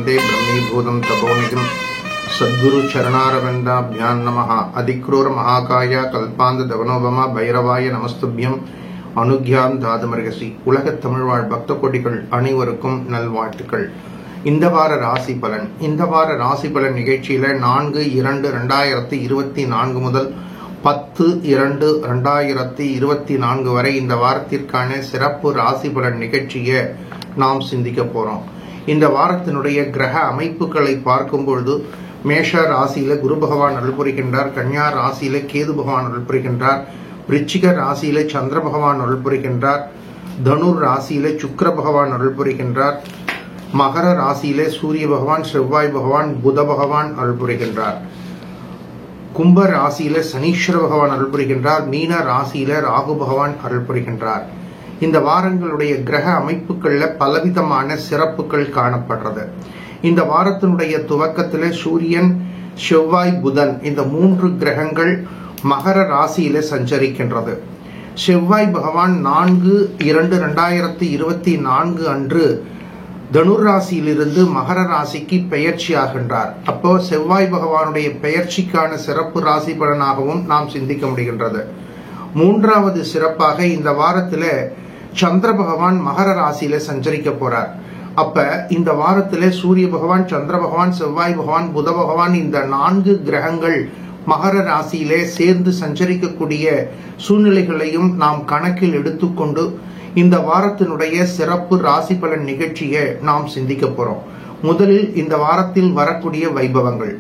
वंदे ब्रह्मीभूतं तपोनिधिं सद्गुरु चरणारविन्दाभ्यां नमः। अधिक्रूर महाकाय कल्पान्त दवनोपमा भैरवाय नमस्तुभ्यं அனுக்யாம் தாதுமர்கசி. உலகத் தமிழ் வாழ் பக்த கோடிகள் அனைவருக்கும் நல்வாழ்த்துக்கள். இந்த வார ராசி பலன். இந்த வார ராசி பலன் நிகழ்ச்சியில 4/2/2024 முதல் 10/2/2024 வரை இந்த வாரத்திற்கான சிறப்பு ராசி பலன் நிகழ்ச்சியை நாம் சிந்திக்க போறோம். இந்த வாரத்தினுடைய கிரக அமைப்புகளை பார்க்கும் பொழுது மேஷ ராசியில குரு பகவான் அருள் புரிகின்றார். கன்னியா ராசியில கேது பகவான் அருள் புரிகின்றார். விருச்சிக ராசியில சந்திர பகவான் அருள் புரிகின்றார். தனுர் ராசியில சுக்கிர பகவான் அருள் புரிகின்றார். மகர ராசியில சூரிய பகவான், செவ்வாய் பகவான், புத பகவான் அருள் புரிகின்றார். கும்ப ராசியில சனீஸ்வர பகவான் அருள் புரிகின்றார். மீன ராசியில ராகு பகவான் அருள் புரிகின்றார். இந்த வாரங்களுடைய கிரக அமைப்புகள்ல பலவிதமான சிறப்புகள் காணப்படுறது. இந்த வாரத்தினுடைய துவக்கத்துல சூரியன், செவ்வாய், புதன் இந்த 3 கிரகங்கள் மகர ராசியில சஞ்சரிக்கின்றது. செவ்வாய் பகவான் 4/2/2024 அன்று தனுர் ராசியிலிருந்து மகர ராசிக்கு பெயர்ச்சி ஆகின்றார். அப்போ செவ்வாய் பகவானுடைய பெயர்ச்சிக்கான சிறப்பு ராசி பலனாகவும் நாம் சிந்திக்க முடிகின்றது. 3வது சிறப்பாக இந்த வாரத்துல சந்திர பகவான் மகர ராசியில சஞ்சரிக்க போறார். அப்ப இந்த வாரத்துல சூரிய பகவான், சந்திர பகவான், செவ்வாய் பகவான், புத பகவான் இந்த 4 கிரகங்கள் மகர ராசியிலே சேர்ந்து சஞ்சரிக்கக்கூடிய சூழ்நிலைகளையும் நாம் கணக்கில் எடுத்துக்கொண்டு இந்த வாரத்தினுடைய சிறப்பு ராசி பலன் நிகழ்ச்சியை நாம் சிந்திக்க போறோம். முதலில் இந்த வாரத்தில் வரக்கூடிய வைபவங்கள்.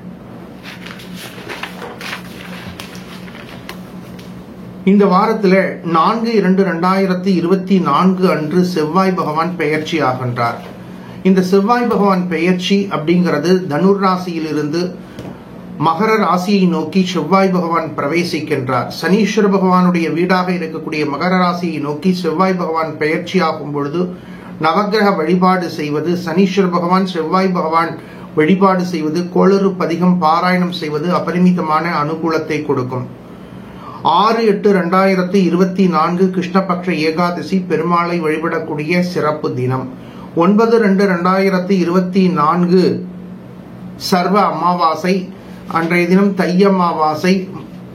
இந்த வாரத்துல 4/2/2024 அன்று செவ்வாய் பகவான் பெயர்ச்சி ஆகின்றார். இந்த செவ்வாய் பகவான் பெயர்ச்சி அப்படிங்கிறது தனுர் ராசியிலிருந்து மகர ராசியை நோக்கி செவ்வாய் பகவான் பிரவேசிக்கின்றார். சனீஸ்வர பகவானுடைய வீடாக இருக்கக்கூடிய மகர ராசியை நோக்கி செவ்வாய் பகவான் பெயர்ச்சி ஆகும் பொழுது நவக்கிரக வழிபாடு செய்வது, சனீஸ்வர பகவான், செவ்வாய் பகவான் வழிபாடு செய்வது, கோளறு பதிகம் பாராயணம் செய்வது அபரிமிதமான அனுகூலத்தை கொடுக்கும். 6/8/2024 கிருஷ்ணபக்ஷ ஏகாதசி பெருமாளை வழிபடக்கூடிய சிறப்பு தினம். 9/2/2024 சர்வ அமாவாசை. அன்றைய தினம் தை அமாவாசை.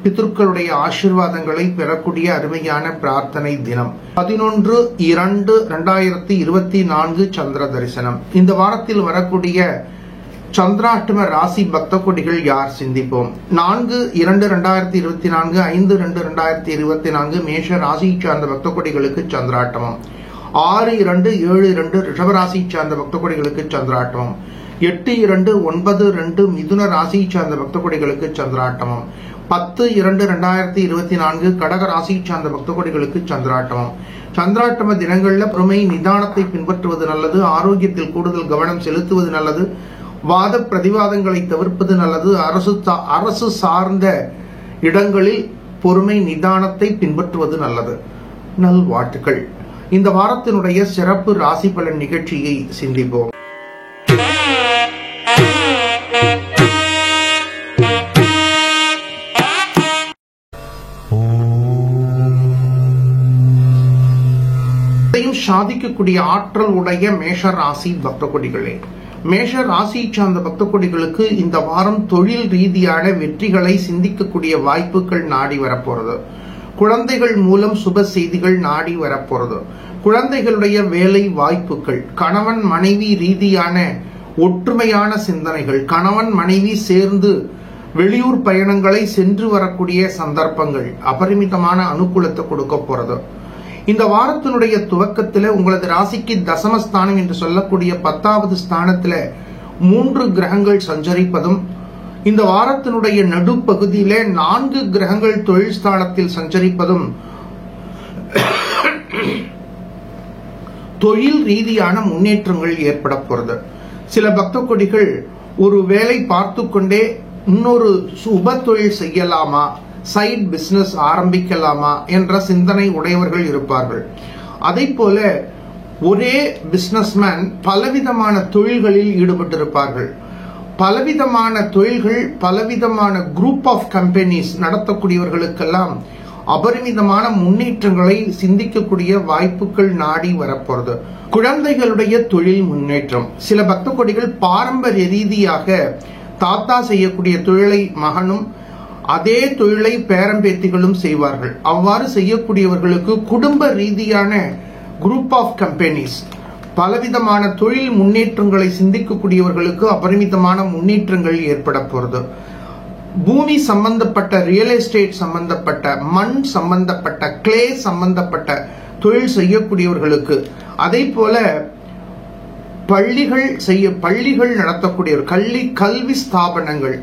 பித்ருக்களுடைய ஆசீர்வாதங்களை பெறக்கூடிய அருமையான பிரார்த்தனை தினம். 11/2/2024 சந்திர தரிசனம். இந்த வாரத்தில் வரக்கூடிய சந்திராஷ்டம ராசி பக்த கோடிகள் யார் சிந்திப்போம். 4/2/2024 5/2/2024 மேஷ ராசி சார்ந்த பக்த கோடிகளுக்கு சந்திராட்டமம். 6/2/7/2 ரிஷபராசி சார்ந்த பக்த கோடிகளுக்கு சந்திராட்டமம். 8/2/9/2 மிதுன ராசி சார்ந்த பக்த கோடிகளுக்கு சந்திராட்டமம். 10/2/2024 கடக ராசி சார்ந்த பக்த கோடிகளுக்கு சந்திராட்டமம். சந்திராட்டம தினங்கள்ல பொறுமை, நிதானத்தை பின்பற்றுவது நல்லது. ஆரோக்கியத்தில் கூடுதல் கவனம் செலுத்துவது நல்லது. வாத பிரதிவாதங்களை தவிர்ப்பது நல்லது. அரசு சார்ந்த இடங்களில் பொறுமை, நிதானத்தை பின்பற்றுவது நல்லது. நல்வாழ்த்துக்கள். இந்த வாரத்தினுடைய சிறப்பு ராசி பலன் நிகழ்ச்சியை சிந்திப்போம். சாதிக்கக்கூடிய ஆற்றல் உடைய மேஷ ராசி பக்த கோடிகளே, மேஷ ராசி சார்ந்த பக்த கோடிகளுக்கு இந்த வாரம் தொழில் ரீதியான வெற்றிகளை சிந்திக்கக்கூடிய வாய்ப்புகள் நாடி வரப்போறது. குழந்தைகள் மூலம் சுப செய்திகள் நாடி வரப்போறது. குழந்தைகளுடைய வேலை வாய்ப்புகள், கணவன் மனைவி ரீதியான ஒற்றுமையான சிந்தனைகள், கணவன் மனைவி சேர்ந்து வெளியூர் பயணங்களை சென்று வரக்கூடிய சந்தர்ப்பங்கள் அபரிமிதமான அனுகூலத்தை கொடுக்க போறது. இந்த வாரத்தினுடைய துவக்கத்தில் உங்களது ராசிக்கு தசமஸ்தானம் என்று சொல்லக்கூடிய 10வது ஸ்தானத்துல 3 கிரகங்கள் சஞ்சரிப்பதும், இந்த வாரத்தினுடைய நடுப்பகுதியில 4 கிரகங்கள் தொழில் ஸ்தானத்தில் சஞ்சரிப்பதும் தொழில் ரீதியான முன்னேற்றங்கள் ஏற்பட போறது. சில பக்த கோடிகள் ஒரு வேலை பார்த்து கொண்டே இன்னொரு சுப தொழில் செய்யலாமா, சைட் பிசினஸ் ஆரம்பிக்கலாமா என்ற சிந்தனை உடையவர்கள் இருப்பார்கள். அதை போல ஒரே பிசினஸ்மேன் பலவிதமான தொழில்களில் ஈடுபட்டிருப்பார்கள். பலவிதமான தொழில்கள், பலவிதமான குரூப் ஆஃப் கம்பெனிஸ் நடத்தக்கூடியவர்களுக்கெல்லாம் அபரிமிதமான முன்னேற்றங்களை சிந்திக்கக்கூடிய வாய்ப்புகள் நாடி வரப்போறது. குழந்தைகளுடைய தொழில் முன்னேற்றம். சில பக்த கொடிகள் பாரம்பரிய ரீதியாக தாத்தா செய்யக்கூடிய தொழிலை மகனும் அதே தொழிலை பேரம்பேத்திகளும் செய்வார்கள். அவ்வாறு செய்யக்கூடியவர்களுக்கு குடும்ப ரீதியான குரூப் ஆஃப் கம்பெனிஸ், பலவிதமான தொழில் முன்னேற்றங்களை சிந்திக்கக்கூடியவர்களுக்கு அபரிமிதமான முன்னேற்றங்கள் ஏற்பட போறது. பூமி சம்பந்தப்பட்ட, ரியல் எஸ்டேட் சம்பந்தப்பட்ட, மண் சம்பந்தப்பட்ட, கிளே சம்பந்தப்பட்ட தொழில் செய்யக்கூடியவர்களுக்கு, அதே போல பள்ளிகள் நடத்தக்கூடியவர், கல்வி ஸ்தாபனங்கள்,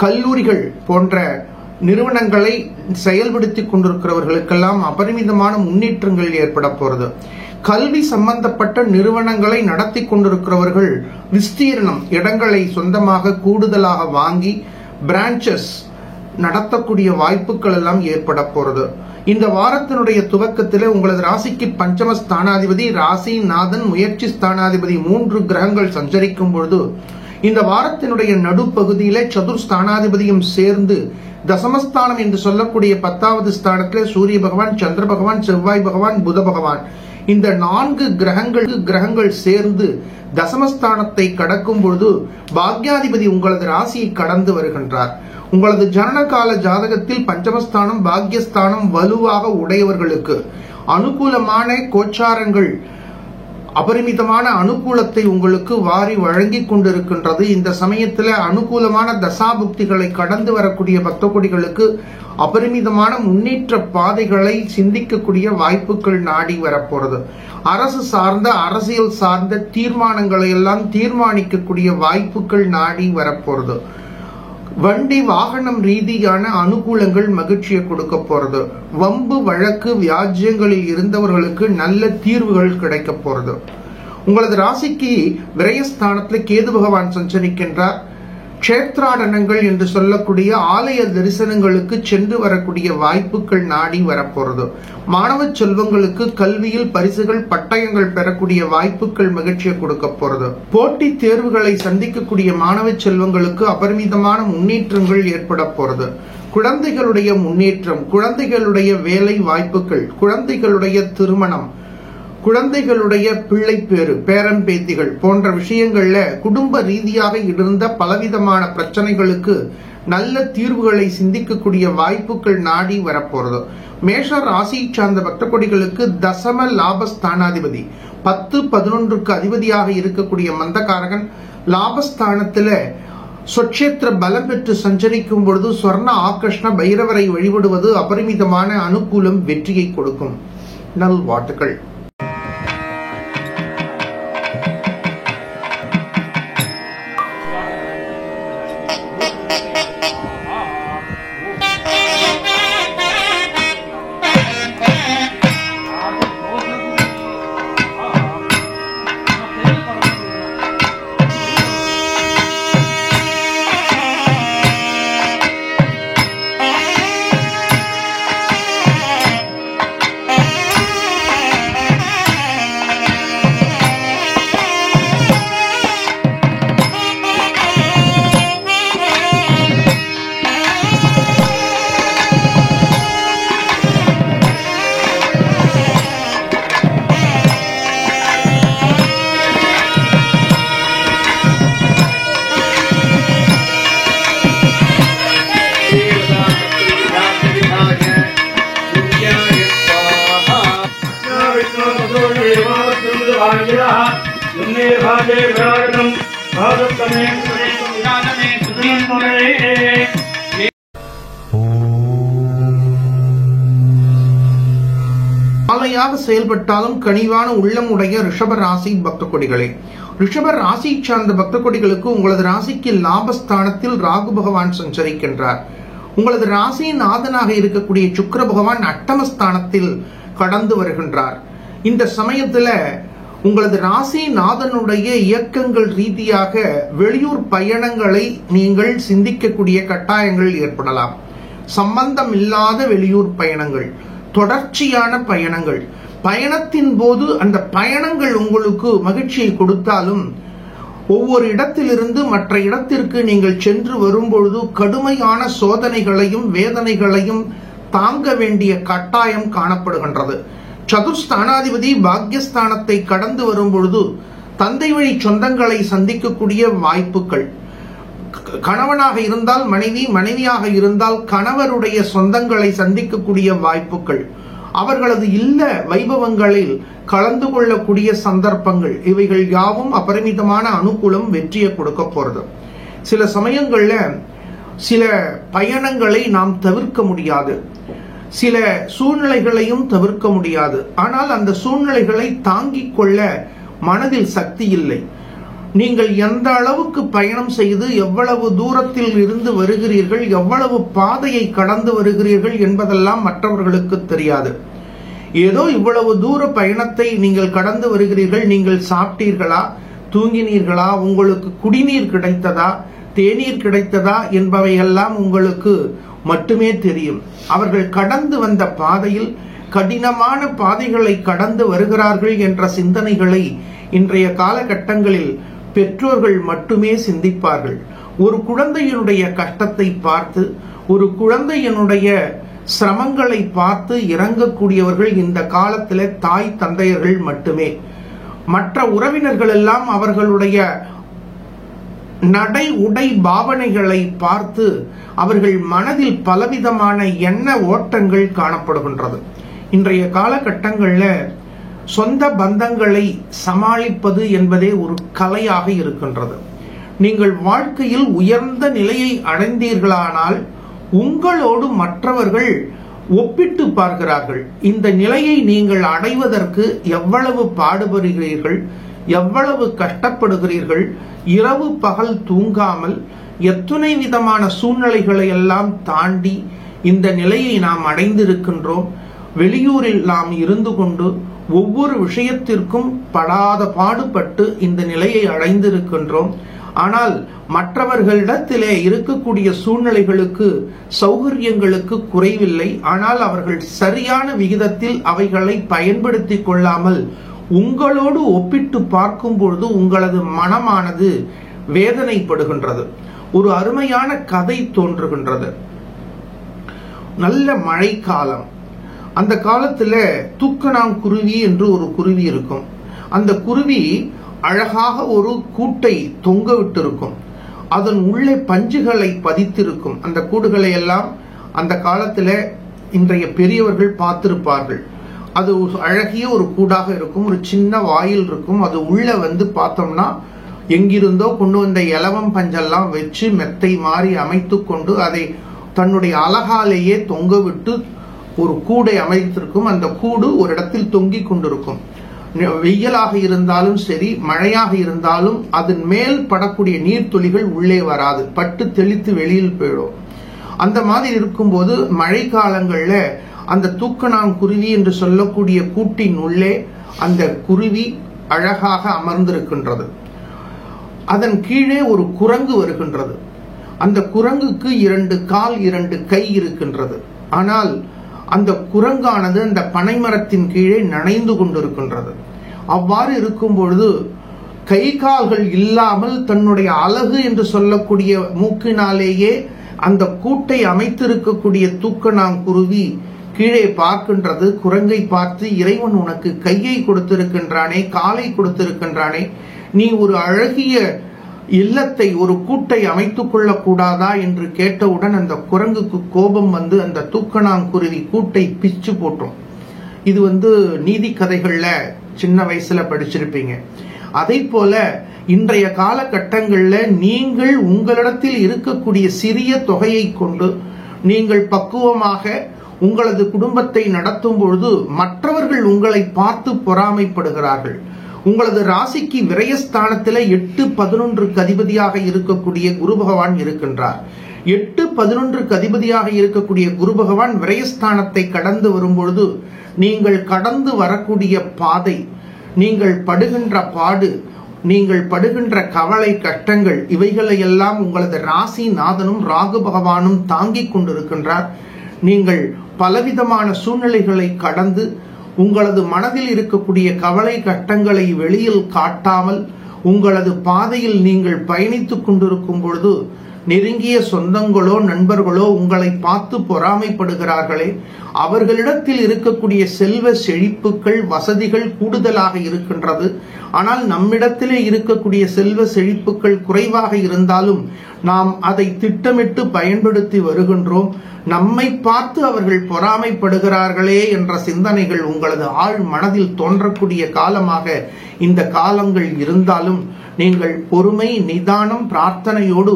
கல்லூரிகள் போன்ற நிறுவனங்களை செயல்படுத்திக் கொண்டிருக்கிறவர்களுக்கெல்லாம் அபரிமிதமான முன்னேற்றங்கள் ஏற்பட போறது. கல்வி சம்பந்தப்பட்ட நிறுவனங்களை நடத்தி கொண்டிருக்கிறவர்கள் விஸ்தீர்ணம், இடங்களை சொந்தமாக கூடுதலாக வாங்கி பிரான்ச்சஸ் நடத்தக்கூடிய வாய்ப்புகள் எல்லாம் ஏற்பட போறது. இந்த வாரத்தினுடைய துவக்கத்தில் உங்களது ராசிக்கு பஞ்சம ஸ்தானாதிபதி, ராசி நாதன், முயற்சி ஸ்தானாதிபதி 3 கிரகங்கள் சஞ்சரிக்கும் பொழுது இந்த வாரத்தினுடைய நடுப்பகுதியில சதுர்ஸ்தானாதிபதியும் சேர்ந்து தசமஸ்தானம் என்று சொல்லக்கூடிய 10வது ஸ்தானத்தில் சூரிய பகவான், சந்திர பகவான், செவ்வாய் பகவான், புத பகவான், இந்த 4 கிரகங்கள் சேர்ந்து தசமஸ்தானத்தை கடக்கும் பொழுது பாக்யாதிபதி உங்களது ராசியை கடந்து வருகின்றார். உங்களது ஜனனகால ஜாதகத்தில் பஞ்சமஸ்தானம், பாக்யஸ்தானம் வலுவாக உடையவர்களுக்கு அனுகூலமான கோச்சாரங்கள், அபரிமிதமான அனுகூலத்தை உங்களுக்கு வாரி வழங்கி கொண்டிருக்கின்றது. இந்த சமயத்தில் அனுகூலமான தசாபுக்திகளை கடந்து வரக்கூடிய பக்த கொடிகளுக்கு அபரிமிதமான முன்னேற்ற பாதைகளை சிந்திக்கக்கூடிய வாய்ப்புகள் நாடி வரப்போறது. அரசு சார்ந்த, அரசியல் சார்ந்த தீர்மானங்களை எல்லாம் தீர்மானிக்கக்கூடிய வாய்ப்புகள் நாடி வரப்போறது. வண்டி வாகனம் ரீதியான அனுகூலங்கள் மகிழ்ச்சியை கொடுக்க போறது. வம்பு வழக்கு வியாஜ்யங்களில் இருந்தவர்களுக்கு நல்ல தீர்வுகள் கிடைக்க போறது. உங்களது ராசிக்கு விரயஸ்தானத்தில் கேது பகவான் சஞ்சரிக்கின்றார். க்ஷேத்ராடனங்கள் என்று சொல்லக்கூடிய ஆலய தரிசனங்களுக்கு சென்று வரக்கூடிய வாய்ப்புகள் நாடி வரப்போறது. மாணவ செல்வங்களுக்கு கல்வியில் பரிசுகள், பட்டயங்கள் பெறக்கூடிய வாய்ப்புகள் மகிழ்ச்சியை கொடுக்க போறது. போட்டித் தேர்வுகளை சந்திக்கக்கூடிய மாணவ செல்வங்களுக்கு அபரிமிதமான முன்னேற்றங்கள் ஏற்பட போறது. குழந்தைகளுடைய முன்னேற்றம், குழந்தைகளுடைய வேலை வாய்ப்புகள், குழந்தைகளுடைய திருமணம், குழந்தைகளுடைய பிள்ளை பேரு, பேரன் பேத்திகள் போன்ற விஷயங்கள்ல குடும்ப ரீதியாக இருந்த பலவிதமான பிரச்சனைகளுக்கு நல்ல தீர்வுகளை சிந்திக்கக்கூடிய வாய்ப்புகள் நாடி வரப்போறது. மேஷ ராசி சார்ந்த பக்த கொடிகளுக்கு தசம லாபஸ்தானாதிபதி 10-11க்கு அதிபதியாக இருக்கக்கூடிய மந்தகாரகன் லாபஸ்தானத்துல சொட்சேத்திர பலம் பெற்று சஞ்சரிக்கும் பொழுது ஸ்வர்ண ஆகர்ஷ்ண பைரவரை வழிபடுவது அபரிமிதமான அனுகூலம், வெற்றியை கொடுக்கும். நல்வாழ்த்துக்கள். மாலையாக செயல்பட்டாலும் கனிவான உள்ளம் உடைய ரிஷப ராசி பக்த கொடிகளே, ரிஷப ராசி சார்ந்த பக்த கொடிகளுக்கு உங்களது ராசிக்கு லாபஸ்தானத்தில் ராகு பகவான் சஞ்சரிக்கின்றார். உங்களது ராசி நாதனாக இருக்கக்கூடிய சுக்கிர பகவான் அட்டமஸ்தானத்தில் கடந்து வருகின்றார். இந்த சமயத்துல உங்களது ராசி நாதனுடைய இயக்கங்கள் ரீதியாக வெளியூர் பயணங்களை நீங்கள் சிந்திக்கக்கூடிய கட்டாயங்கள் ஏற்படலாம். சம்பந்தம் இல்லாத வெளியூர் பயணங்கள், தொடர்ச்சியான பயணங்கள், பயணத்தின் போது அந்த பயணங்கள் உங்களுக்கு மகிழ்ச்சியை கொடுத்தாலும் ஒவ்வொரு இடத்திலிருந்து மற்ற இடத்திற்கு நீங்கள் சென்று வரும்பொழுது கடுமையான சோதனைகளையும் வேதனைகளையும் தாங்க வேண்டிய கட்டாயம் காணப்படுகின்றது. சதுர்ஸ்தானாதிபதி பாக்யஸ்தானத்தை கடந்து வரும் பொழுது தந்தை வழி சொந்தங்களை சந்திக்கக்கூடிய வாய்ப்புகள், கணவனாக இருந்தால் மனைவி, மனைவியாக இருந்தால் கணவருடைய சொந்தங்களை சந்திக்கக்கூடிய வாய்ப்புகள், அவர்களது இல்ல வைபவங்களில் கலந்து கொள்ளக்கூடிய சந்தர்ப்பங்கள், இவைகள் யாவும் அபரிமிதமான அனுகூலம் வெற்றியை கொடுக்க போறது. சில சமயங்கள்ல சில பயணங்களை நாம் தவிர்க்க முடியாது, சில சூழ்நிலைகளையும் தவிர்க்க முடியாது. ஆனால் அந்த சூழ்நிலைகளை தாங்கிக் கொள்ள மனதில் சக்தி இல்லை. நீங்கள் எந்த அளவுக்கு பயணம் செய்து எவ்வளவு தூரத்தில் இருந்து வருகிறீர்கள், எவ்வளவு பாதையை கடந்து வருகிறீர்கள் என்பதெல்லாம் மற்றவர்களுக்கு தெரியாது. ஏதோ இவ்வளவு தூர பயணத்தை நீங்கள் கடந்து வருகிறீர்கள், நீங்கள் சாப்பிட்டீர்களா, தூங்கினீர்களா, உங்களுக்கு குடிநீர் கிடைத்ததா, தேநீர் கிடைத்ததா என்பவையெல்லாம் உங்களுக்கு மட்டுமே தெரியும். அவர்கள் கடந்து வந்த பாதையில் கடினமான பாதைகளை கடந்து வருகிறார்கள் என்ற சிந்தனைகளை இன்றைய காலகட்டங்களில் பெற்றோர்கள் மட்டுமே சிந்திப்பார்கள். ஒரு குழந்தையினுடைய கஷ்டத்தை பார்த்து, ஒரு குழந்தையினுடைய சிரமங்களை பார்த்து இறங்கக்கூடியவர்கள் இந்த காலத்தில் தாய் தந்தையர்கள் மட்டுமே. மற்ற உறவினர்கள் எல்லாம் அவர்களுடைய நடை உடை பாவனைகளை பார்த்து அவர்கள் மனதில் பலவிதமான எண்ண ஓட்டங்கள் காணப்படுகின்றது. இன்றைய காலகட்டங்களில் சொந்த பந்தங்களை சமாளிப்பது என்பதே ஒரு கலையாக இருக்கின்றது. நீங்கள் வாழ்க்கையில் உயர்ந்த நிலையை அடைந்தீர்களானால் உங்களோடு மற்றவர்கள் ஒப்பிட்டு பார்க்கிறார்கள். இந்த நிலையை நீங்கள் அடைவதற்கு எவ்வளவு பாடுபடுகிறீர்கள், எவ்வளவு கஷ்டப்படுகிறீர்கள், இரவு பகல் தூங்காமல் எத்தனை விதமான சூழ்நிலைகளை எல்லாம் தாண்டி இந்த நிலையை நாம் அடைந்திருக்கின்றோம். வெளியூரில் நாம் இருந்து கொண்டு ஒவ்வொரு விஷயத்திற்கும் படாத பாடுபட்டு இந்த நிலையை அடைந்திருக்கின்றோம். ஆனால் மற்றவர்களிடத்திலே இருக்கக்கூடிய சூழ்நிலைகளுக்கு, சௌகரியங்களுக்கு குறைவில்லை. ஆனால் அவர்கள் சரியான விகிதத்தில் அவைகளை பயன்படுத்தி கொள்ளாமல் உங்களோடு ஒப்பிட்டு பார்க்கும் பொழுது உங்களது மனமானது வேதனைப்படுகின்றது. ஒரு அருமையான கதை தோன்றுகின்றது. நல்ல மழைக்காலம். அந்த காலத்துல தூக்கணாங்குருவி என்று ஒரு குருவி இருக்கும். அந்த குருவி அழகாக ஒரு கூட்டை தொங்க விட்டிருக்கும். அதன் உள்ளே பஞ்சுகளை பதித்திருக்கும். அந்த கூடுகளை எல்லாம் அந்த காலத்துல இன்றைய பெரியவர்கள் பார்த்திருப்பார்கள். அது அழகிய ஒரு கூடாக இருக்கும். ஒரு சின்ன வாயில் இருக்கும். அது உள்ள வந்து பார்த்தோம்னா எங்கிருந்தோ கொண்டு வந்த இலவம் பஞ்செல்லாம் வச்சு மெத்தை மாறி அமைத்து கொண்டு அதை தன்னுடைய அலகாலேயே தொங்க விட்டு ஒரு கூடை அமைத்திருக்கும். அந்த கூடு ஒரு இடத்தில் தொங்கிக் கொண்டிருக்கும். வெயிலாக இருந்தாலும் சரி, மழையாக இருந்தாலும் அதன் மேல் படக்கூடிய நீர்த்துளிகள் உள்ளே வராது, பட்டு தெளித்து வெளியில் போயிடும். அந்த மாதிரி இருக்கும்போது மழை காலங்கள்ல அந்த தூக்கணாங்குருவி என்று சொல்லக்கூடிய கூட்டின் உள்ளே அந்த குருவி அழகாக அமர்ந்திருக்கின்றது. அதன் கீழே ஒரு குரங்கு வருகின்றது. அந்த குரங்குக்கு 2 கால் 2 கை இருக்கின்றது. ஆனால் அந்த குரங்கானது அந்த பனைமரத்தின் கீழே நனைந்து கொண்டிருக்கின்றது. அவ்வாறு இருக்கும் பொழுது கை கால்கள் இல்லாமல் தன்னுடைய அழகு என்று சொல்லக்கூடிய மூக்கினாலேயே அந்த கூட்டை அமைத்திருக்கக்கூடிய தூக்கணாங்குருவி கீழே பார்க்கின்றது. குரங்கை பார்த்து, இறைவன் உனக்கு கையை கொடுத்திருக்கின்றானே, காலை கொடுத்திருக்கின்றானே, நீ ஒரு அழகிய இல்லத்தை, ஒரு கூட்டை அமைத்துக் கொள்ளக்கூடாதா என்று கேட்டவுடன் அந்த குரங்குக்கு கோபம் வந்து அந்த தூக்கணாங்குருவி கூட்டை பிச்சு போட்டோம். இது நீதி கதைகள்ல சின்ன வயசுல படிச்சிருப்பீங்க. அதை போல இன்றைய காலகட்டங்கள்ல நீங்கள் உங்களிடத்தில் இருக்கக்கூடிய சிறிய தொகையை கொண்டு நீங்கள் பக்குவமாக உங்களது குடும்பத்தை நடத்தும் பொழுது மற்றவர்கள் உங்களை பார்த்து பொறாமைப்படுகிறார்கள். உங்களது ராசிக்கு விரயஸ்தானத்தில் 8-11க்கு அதிபதியாக இருக்கக்கூடிய குரு பகவான் இருக்கின்றார். 8-11க்கு அதிபதியாக இருக்கக்கூடிய குரு பகவான் விரயஸ்தானத்தை கடந்து வரும்பொழுது நீங்கள் கடந்து வரக்கூடிய பாதை, நீங்கள் படுகின்ற பாடு, நீங்கள் படுகின்ற கவலை கஷ்டங்கள், இவைகளை எல்லாம் உங்களது ராசி நாதனும் ராகு பகவானும் தாங்கிக் கொண்டிருக்கின்றார். நீங்கள் பலவிதமான சூழ்நிலைகளை கடந்து உங்களது மனதில் இருக்கக்கூடிய கவலை கஷ்டங்களை வெளியில் காட்டாமல் உங்களது பாதையில் நீங்கள் பயணித்துக் கொண்டிருக்கும் பொழுது நெருங்கிய சொந்தங்களோ நண்பர்களோ உங்களை பார்த்து பொறாமைப்படுகிறார்களே, அவர்களிடத்தில் இருக்கக்கூடிய செல்வ செழிப்புகள் வசதிகள் கூடுதலாக இருக்கின்றது. ஆனால் நம்மிடத்திலே இருக்கக்கூடிய செல்வ செழிப்புகள் குறைவாக இருந்தாலும் நாம் அதை திட்டமிட்டு பயன்படுத்தி வருகின்றோம். நம்மை பார்த்து அவர்கள் பொறாமைப்படுகிறார்களே என்ற சிந்தனைகள் உங்களது ஆழ் மனதில் தோன்றக்கூடிய காலமாக இந்த காலங்கள் இருந்தாலும் நீங்கள் பொறுமை நிதானம் பிரார்த்தனையோடு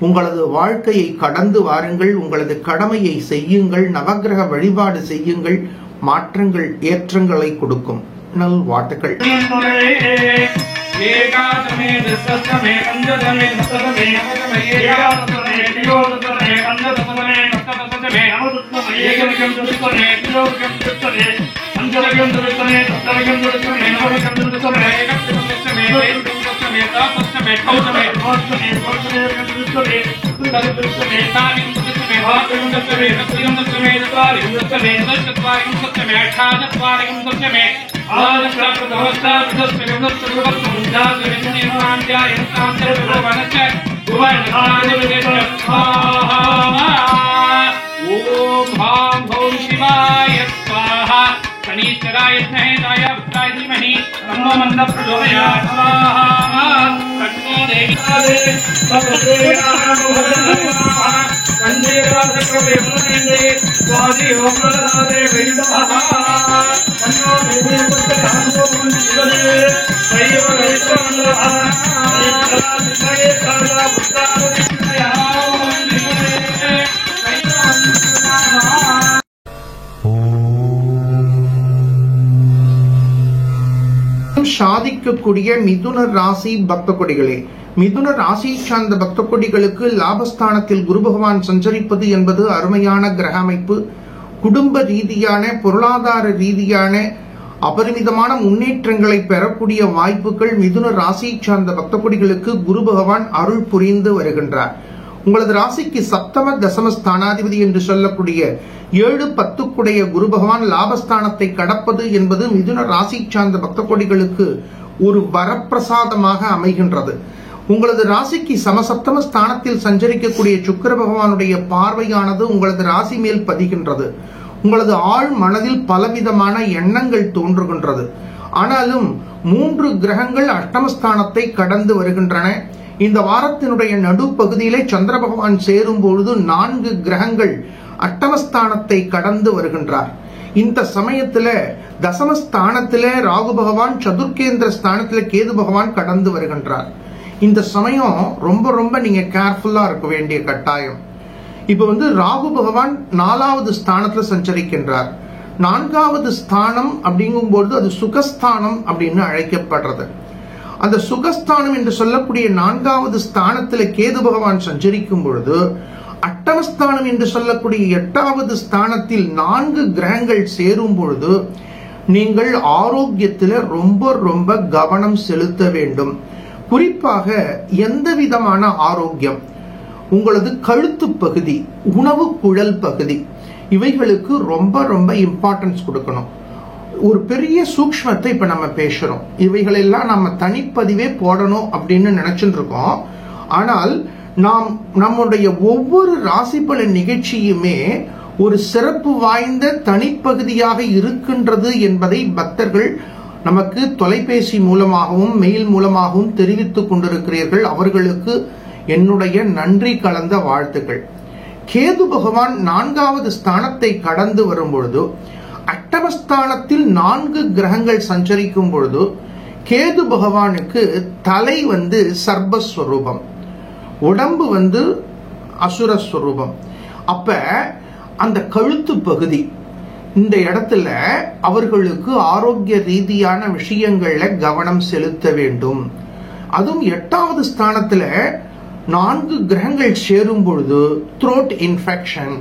உங்களது வாழ்க்கையை கடந்து வாருங்கள். உங்களது கடமையை செய்யுங்கள். நவக்கிரக வழிபாடு செய்யுங்கள். மாற்றங்கள் ஏற்றங்களை கொடுக்கும். நல்வாழ்த்துக்கள். शनीश्वराय स्नेहाय भक्ताय धीमहि तन्नो मन्दः प्रचोदयात्। तन्नो देवी சாதிக்கக்கூடிய மிதுன ராசி பக்த கொடிகளே, மிதுன ராசி சார்ந்த பக்த கொடிகளுக்கு லாபஸ்தானத்தில் குரு பகவான் சஞ்சரிப்பது என்பது அருமையான கிரக அமைப்பு. குடும்ப ரீதியான பொருளாதார ரீதியான அபரிமிதமான முன்னேற்றங்களை பெறக்கூடிய வாய்ப்புகள் மிதுன ராசி சார்ந்த பக்த கொடிகளுக்கு குரு பகவான் அருள் புரிந்து வருகின்றார். உங்களது ராசிக்கு சப்தம தசம ஸ்தானாதிபதி என்று சொல்லக்கூடிய 7-10 குரு பகவான் லாபஸ்தானத்தை கடப்பது என்பது மிதுன ராசி சார்ந்த பக்த கொடிகளுக்கு ஒரு வரப்பிரசாதமாக அமைகின்றது. உங்களது ராசிக்கு சமசப்தம ஸ்தானத்தில் சஞ்சரிக்கக்கூடிய சுக்கிர பகவானுடைய பார்வையானது உங்களது ராசி மேல் பதிகின்றது. உங்களது ஆழ் மனதில் பலவிதமான எண்ணங்கள் தோன்றுகின்றது. ஆனாலும் 3 கிரகங்கள் அஷ்டமஸ்தானத்தை கடந்து வருகின்றன. இந்த வாரத்தினுடைய நடுப்பகுதியிலே சந்திர பகவான் சேரும் பொழுது 4 கிரகங்கள் அட்டமஸ்தானத்தை கடந்து வருகின்றார். இந்த சமயத்துல தசமஸ்தானத்தில ராகு பகவான், சதுர்கேந்திர ஸ்தானத்தில கேது பகவான் கடந்து வருகின்றார். இந்த சமயம் ரொம்ப ரொம்ப நீங்க கேர்ஃபுல்லா இருக்க வேண்டிய கட்டாயம். இப்ப ராகு பகவான் 4வது ஸ்தானத்துல சஞ்சரிக்கின்றார். 4வது ஸ்தானம் அப்படிங்கும்போது அது சுகஸ்தானம் அப்படின்னு அழைக்கப்படுறது. அந்த சுகஸ்தானம் என்று சொல்லக்கூடிய 4வது ஸ்தானத்துல கேது பகவான் சஞ்சரிக்கும் பொழுது அட்டமஸ்தானம் என்று சொல்லக்கூடிய 8வது ஸ்தானத்தில் 4 கிரகங்கள் சேரும் பொழுது நீங்கள் ஆரோக்கியத்தில் ரொம்ப ரொம்ப கவனம் செலுத்த வேண்டும். குறிப்பாக எந்த விதமான ஆரோக்கியம், உங்களது கழுத்து பகுதி, உணவு குழல் பகுதி, இவைகளுக்கு ரொம்ப ரொம்ப இம்பார்ட்டன்ஸ் கொடுக்கணும். ஒரு பெரிய சூக்ஷ்மத்தை இப்ப நம்ம பேசுறோம். இவைகளெல்லாம் நம்ம தனிப்பதிவே போடணும் அப்படின்னு நினைச்சுட்டு இருக்கோம். ஆனால் நாம் நம்முடைய ஒவ்வொரு ராசி பலன் நிகழ்ச்சியுமே ஒரு சிறப்பு வாய்ந்த தனிப்பகுதியாக இருக்கின்றது என்பதை பக்தர்கள் நமக்கு தொலைபேசி மூலமாகவும் மெயில் மூலமாகவும் தெரிவித்துக் கொண்டிருக்கிறீர்கள். அவர்களுக்கு என்னுடைய நன்றி கலந்த வாழ்த்துக்கள். கேது பகவான் 4வது ஸ்தானத்தை கடந்து வரும் பொழுது அட்டமஸ்தானத்தில் 4 கிரகங்கள் சஞ்சரிக்கும் பொழுது கேது பகவானுக்கு தலை சர்பஸ்வரூபம், உடம்பு அசுரஸ்வரூபம். அப்ப அந்த கழுத்து பகுதி இந்த இடத்துல அவர்களுக்கு ஆரோக்கிய ரீதியான விஷயங்கள்ல கவனம் செலுத்த வேண்டும். அதுவும் 8வது ஸ்தானத்துல 4 கிரகங்கள் சேரும் பொழுது த்ரோட் இன்ஃபெக்ஷன்,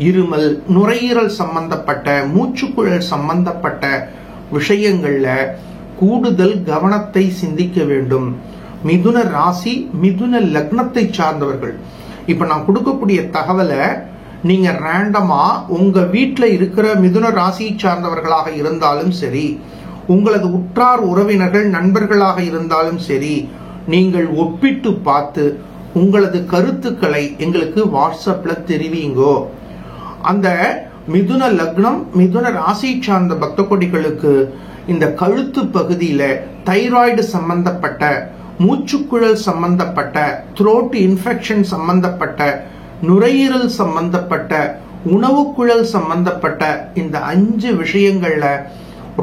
இருமல், நுரையீரல் சம்பந்தப்பட்ட மூச்சுக்குழல் சம்பந்தப்பட்ட விஷயங்கள்ல கூடுதல் கவனத்தை சிந்திக்க வேண்டும். மிதுன ராசி மிதுன லக்னத்தை சார்ந்தவர்கள் இப்ப நான் கொடுக்கக்கூடிய தகவலை நீங்க ரேண்டமா உங்க வீட்டுல இருக்கிற மிதுன ராசியை சார்ந்தவர்களாக இருந்தாலும் சரி, உங்களது உற்றார் உறவினர்கள் நண்பர்களாக இருந்தாலும் சரி, நீங்கள் ஒப்பிட்டு பார்த்து உங்களது கருத்துக்களை எங்களுக்கு வாட்ஸ்அப்ல தெரிவிங்கோ. அந்த மிதுன லக்னம் மிதுன ராசி சார்ந்த பக்த கொடிகளுக்கு இந்த கழுத்து பகுதியில தைராய்டு சம்பந்தப்பட்ட, மூச்சுக்குழல் சம்பந்தப்பட்ட, த்ரோட் இன்ஃபெக்ஷன் சம்பந்தப்பட்ட, நுரையீரல் சம்பந்தப்பட்ட, உணவுக்குழல் சம்பந்தப்பட்ட இந்த 5 விஷயங்கள்ல